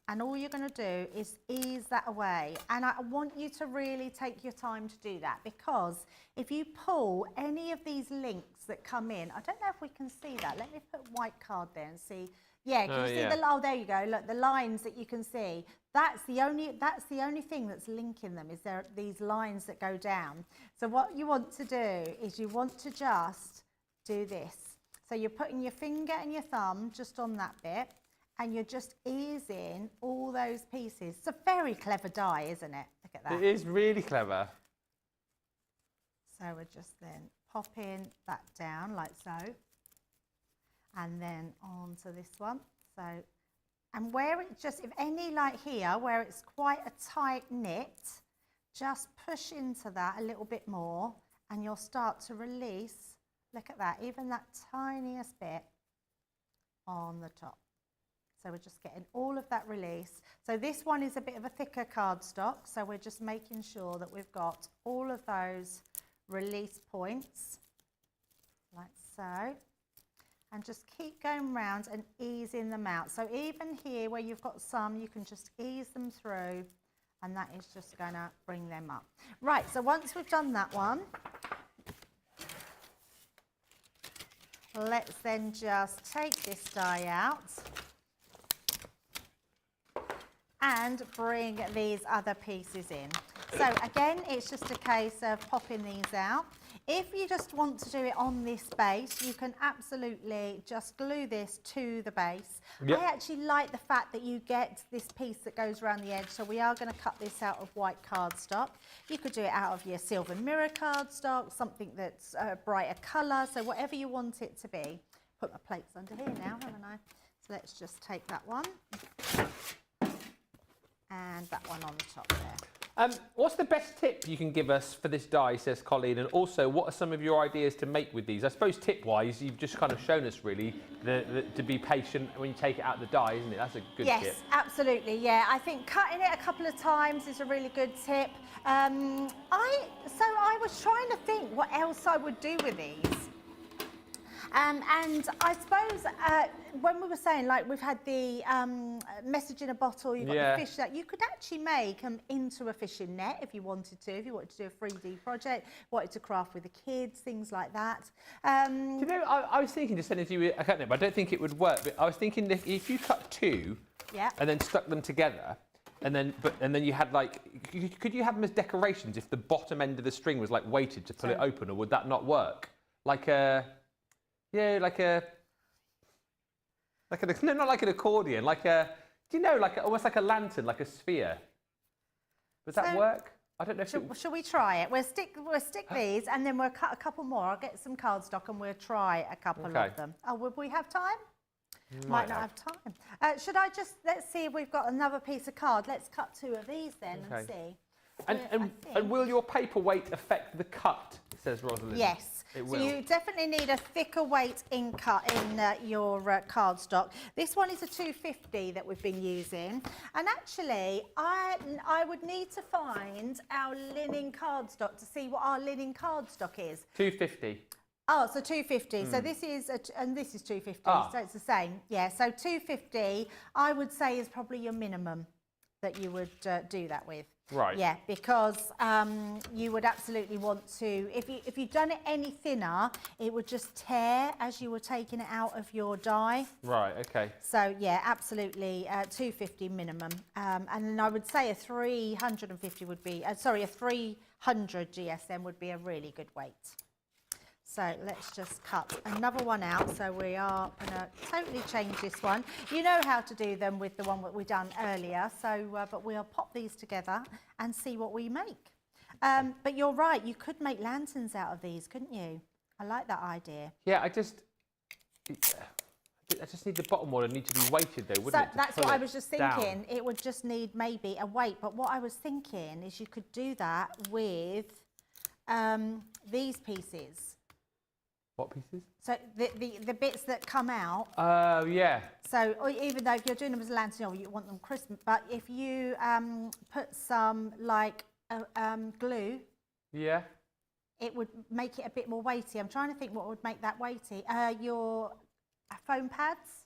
And all you're going to do is ease that away. And I want you to really take your time to do that, because if you pull any of these links that come in, I don't know if we can see that. Let me put white card there and see. Yeah, can you see the, oh, there you go. Look, the lines that you can see. That's the only thing that's linking them, is there these lines that go down. So what you want to do is you want to just do this. So you're putting your finger and your thumb just on that bit, and you're just easing all those pieces. It's a very clever die, isn't it? Look at that. It is really clever. So we're just then popping that down like so. And then on to this one. So, and where it just, if any like here, where it's quite a tight knit, just push into that a little bit more and you'll start to release, look at that, even that tiniest bit on the top. So we're just getting all of that release. So this one is a bit of a thicker cardstock, so we're just making sure that we've got all of those release points, like so. And just keep going round and easing them out. So even here where you've got some, you can just ease them through, and that is just going to bring them up. Right, so once we've done that one, let's then just take this die out and bring these other pieces in. So again, it's just a case of popping these out. If you just want to do it on this base, you can absolutely just glue this to the base. Yep. I actually like the fact that you get this piece that goes around the edge, so we are going to cut this out of white cardstock. You could do it out of your silver mirror cardstock, something that's a brighter colour, so whatever you want it to be. Put my plates under here now, haven't I? So let's just take that one and that one on the top there. What's the best tip you can give us for this die, says Colleen, and also what are some of your ideas to make with these? I suppose tip-wise, you've just kind of shown us really to be patient when you take it out of the die, isn't it? That's a good tip. Yes, absolutely, yeah. I think cutting it a couple of times is a really good tip. I was trying to think what else I would do with these. And I suppose when we were saying, like, we've had the message in a bottle, you've got the fish that you could actually make them into a fishing net if you wanted to, if you wanted to do a 3D project, wanted to craft with the kids, things like that. Do you know, I was thinking, just sending to you, I can't know, but I don't think it would work, but I was thinking that if you cut two and then stuck them together, and then you had like, could you have them as decorations if the bottom end of the string was like weighted to pull it open, or would that not work? Like a... Yeah, no, not like an accordion, like a, Do you know, like almost like a lantern, like a sphere? Does that work? I don't know if Shall we try it? We'll stick these, and then we'll cut a couple more. I'll get some cardstock and we'll try a couple of them. Oh, would we have time? Might not have time. Should I just, let's see if we've got another piece of card. Let's cut 2 of these then and see. And will your paper weight affect the cut, says Rosalind? Yes. It will. So you definitely need a thicker weight in your cardstock. This one is a 250 that we've been using. And actually, I would need to find our linen cardstock to see what our linen cardstock is. 250. Oh, so 250. So this is, and this is 250, so it's the same. Yeah, so 250, I would say, is probably your minimum that you would do that with. Right. Yeah, because you would absolutely want to, if you'd done it any thinner, it would just tear as you were taking it out of your die. Right, okay. So yeah, absolutely 250 minimum. And then I would say a 350 would be, a 300 GSM would be a really good weight. So let's just cut another one out. So we are going to totally change this one. You know how to do them with the one that we done earlier. So, but we'll pop these together and see what we make. But you're right, you could make lanterns out of these, couldn't you? I like that idea. Yeah, I just need the bottom one to need to be weighted though, wouldn't it? So that's what I was just thinking. Down. It would just need maybe a weight. But what I was thinking is you could do that with these pieces. What pieces? So the bits that come out. Oh, yeah. So even though if you're doing them as a lantern, you want them crisp, but if you put some like glue, yeah, it would make it a bit more weighty. I'm trying to think what would make that weighty. Your foam pads.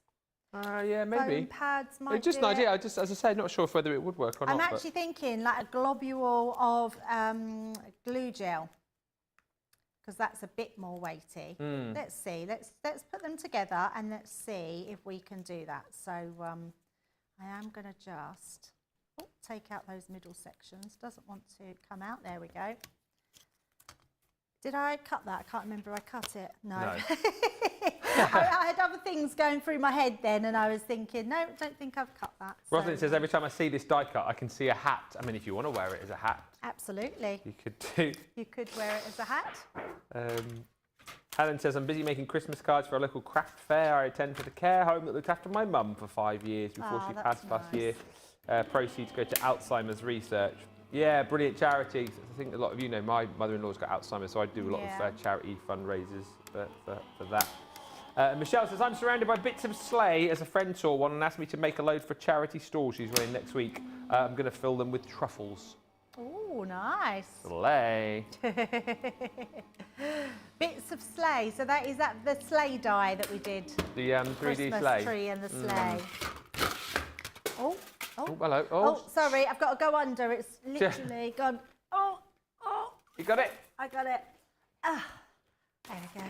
Yeah, maybe. Foam pads might. It's just an idea. As I say, not sure whether it would work or not. I'm actually thinking like a globule of glue gel, because that's a bit more weighty. Let's see, let's put them together and let's see if we can do that. So I am going to just take out those middle sections. Doesn't want to come out. There we go. Did I cut that? I can't remember I cut it. No. I had other things going through my head then, and I was thinking, no, don't think I've cut that. Rosalind says, every time I see this die cut, I can see a hat. I mean, if you want to wear it as a hat. Absolutely. You could do. You could wear it as a hat. Helen says, I'm busy making Christmas cards for a local craft fair. I attend for the care home that looked after my mum for 5 years before she passed last year. Proceeds go to Alzheimer's research. Yeah, brilliant charity. I think a lot of you know my mother-in-law's got Alzheimer's, so I do a lot of charity fundraisers for that. Michelle says, I'm surrounded by bits of sleigh as a friend saw one and asked me to make a load for a charity stall she's running next week. I'm going to fill them with truffles. Oh, nice. Sleigh. Bits of sleigh. So is that the sleigh die that we did? The 3D Christmas sleigh. tree and the sleigh. Oh, hello. Oh, sorry, I've got to go under. It's literally gone. Oh. You got it? I got it. Ah, there we go.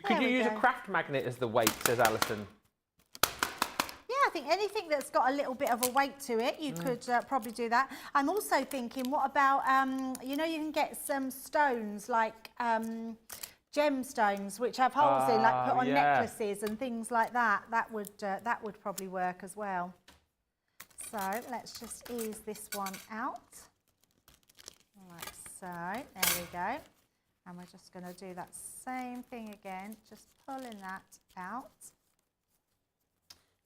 Could you use a craft magnet as the weight, says Alison? Yeah, I think anything that's got a little bit of a weight to it, you could probably do that. I'm also thinking, what about, you know, you can get some stones like gemstones, which have holes in, like put on necklaces and things like that. That would probably work as well. So let's just ease this one out, like so. There we go. And we're just going to do that same thing again, just pulling that out.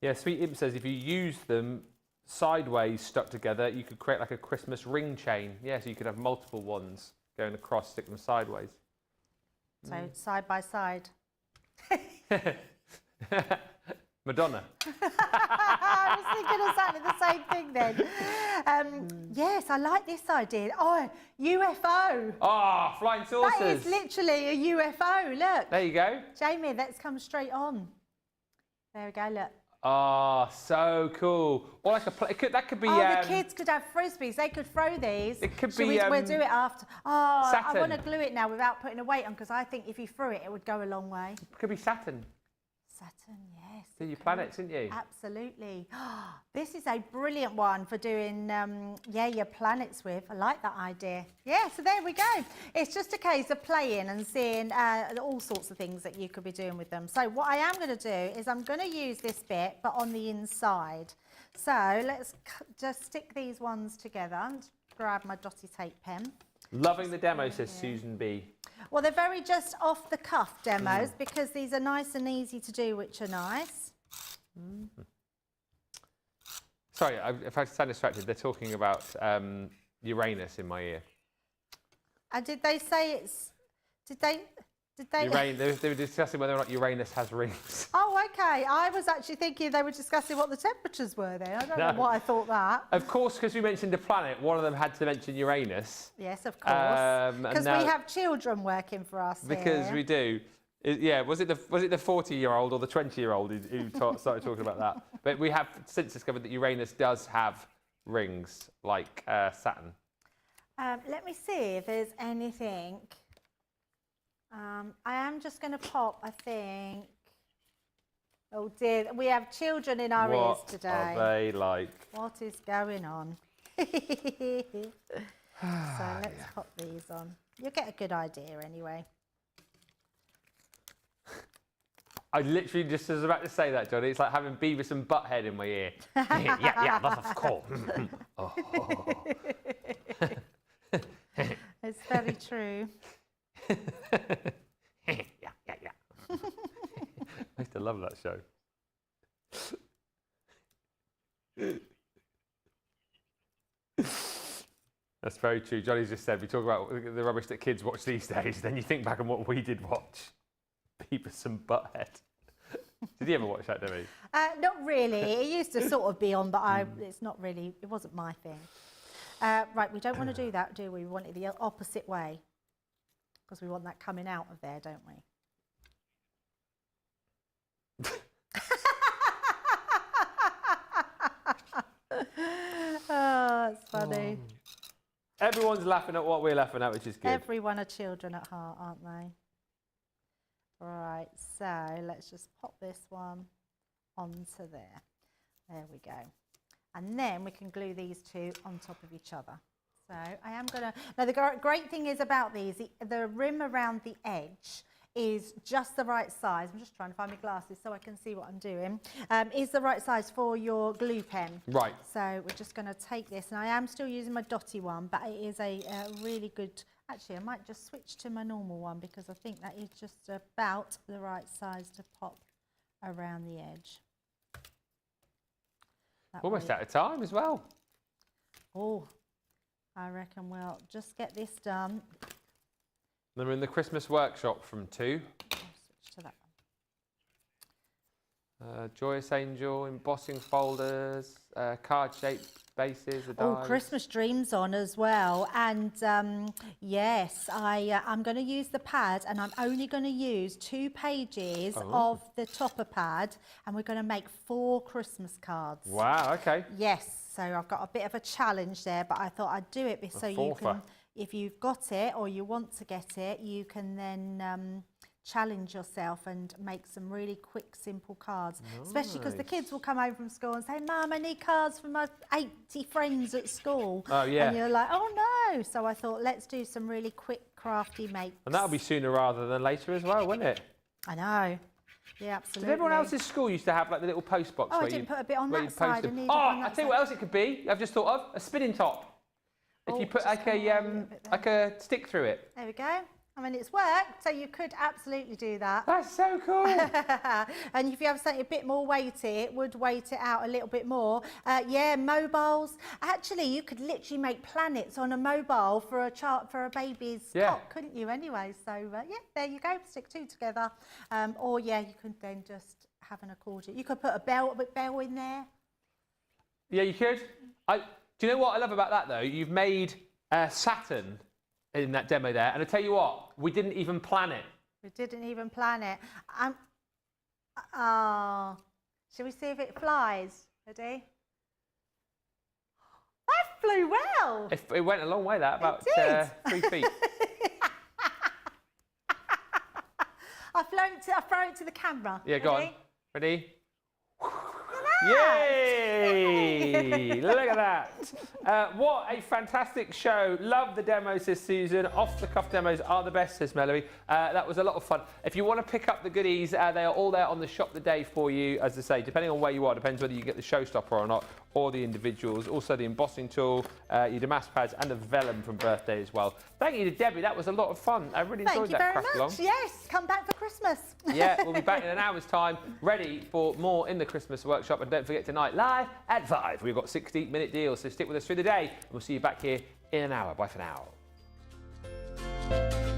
Yeah, Sweet Imp says if you use them sideways stuck together, you could create like a Christmas ring chain. Yeah, so you could have multiple ones going across, stick them sideways. So side by side. Madonna. I was thinking exactly the same thing then. Yes, I like this idea. Oh, UFO. Oh, flying saucers. That is literally a UFO. Look. There you go. Jamie, let's come straight on. There we go, look. Oh, so cool. Or like that could be... the kids could have frisbees. They could throw these. It could be... We'll do it after. Oh, Saturn. I want to glue it now without putting a weight on, because I think if you threw it, it would go a long way. It could be Saturn. Saturn, yes. Do your planets, didn't you? Absolutely. This is a brilliant one for doing, your planets with. I like that idea. Yeah, so there we go. It's just a case of playing and seeing all sorts of things that you could be doing with them. So what I am going to do is I'm going to use this bit, but on the inside. So let's just stick these ones together and grab my dotty tape pen. Loving the demo, says Susan B. Well, they're very just off the cuff demos because these are nice and easy to do, which are nice. Sorry, if I sound distracted, they're talking about Uranus in my ear. And did they say it's... Did they... They were discussing whether or not Uranus has rings. Oh, okay. I was actually thinking they were discussing what the temperatures were there. I don't know what I thought that. Of course, because we mentioned a planet, one of them had to mention Uranus. Yes, of course. Because we have children working for us Because we do. Yeah, was it the 40-year-old or the 20-year-old who started talking about that? But we have since discovered that Uranus does have rings, like Saturn. Let me see if there's anything... I am just going to pop, I think... Oh dear, we have children in our ears today. What are they like? What is going on? So let's pop these on. You'll get a good idea anyway. I literally just was about to say that, Johnny. It's like having Beavis and Butthead in my ear. yeah, that's of course. Oh. It's very true. yeah. I used to love that show. That's very true. Johnny's just said, we talk about the rubbish that kids watch these days, then you think back on what we did watch. Beavis and Butthead. Did you ever watch that, Debbie? Not really. It used to sort of be on, but it's not really, it wasn't my thing. Right, we don't want to do that, do we? We want it the opposite way. Because we want that coming out of there, don't we? Oh, that's funny. Everyone's laughing at what we're laughing at, which is good. Everyone are children at heart, aren't they? Right, so let's just pop this one onto there. There we go. And then we can glue these two on top of each other. So I am going to... Now, the great thing is about these, the rim around the edge is just the right size. I'm just trying to find my glasses so I can see what I'm doing. Is the right size for your glue pen. Right. So we're just going to take this, and I am still using my dotty one, but it is a really good... Actually, I might just switch to my normal one because I think that is just about the right size to pop around the edge. Almost out of time as well. Oh, I reckon we'll just get this done. Then we're in the Christmas workshop from 2. I'll switch to that one. Joyous Angel, embossing folders, card-shaped bases. Oh, Christmas dreams on as well. And yes, I'm going to use the pad, and I'm only going to use 2 pages of the topper pad, and we're going to make 4 Christmas cards. Wow, okay. Yes, so I've got a bit of a challenge there, but I thought I'd do it so you can, if you've got it or you want to get it, you can then challenge yourself and make some really quick, simple cards. Nice. Especially because the kids will come home from school and say, Mum, I need cards for my 80 friends at school. Oh, yeah. And you're like, oh, no. So I thought, let's do some really quick, crafty makes. And that'll be sooner rather than later as well, won't it? I know. Yeah, absolutely. Did everyone else's school used to have like the little post box? Oh, where I didn't put a bit on that side. I tell you what else it could be. I've just thought of a spinning top. If you put like a stick through it. There we go. I mean, it's worked, so you could absolutely do that. That's so cool. And if you have something a bit more weighty, it would weight it out a little bit more. Yeah, mobiles. Actually, you could literally make planets on a mobile for a baby's cot, couldn't you? Anyway, so yeah, there you go. Stick 2 together. Or yeah, you could then just have an accordion. You could put a bell in there. Yeah, you could. Do you know what I love about that though? You've made Saturn in that demo there, and I tell you what, we didn't even plan it. We didn't even plan it. Shall we see if it flies? Ready? That flew well. It went a long way. That about 3 feet. I throw it to the camera. Yeah, go on. Ready? Yay! Look at that. What a fantastic show. Love the demos, says Susan. Off-the-cuff demos are the best, says Melody. That was a lot of fun. If you want to pick up the goodies, they are all there on the shop the day for you. As I say, depending on where you are, depends whether you get the showstopper or not, or the individuals. Also the embossing tool, your damask pads, and the vellum from birthday as well. Thank you to Debbie. That was a lot of fun. I really enjoyed that craft along. Thank you very much. Yes, come back for Christmas. Yeah, we'll be back in an hour's time, ready for more in the Christmas workshop. And don't forget tonight, live at 5, we've got 60-minute deals. So stick with us through the day, and we'll see you back here in an hour. Bye for now.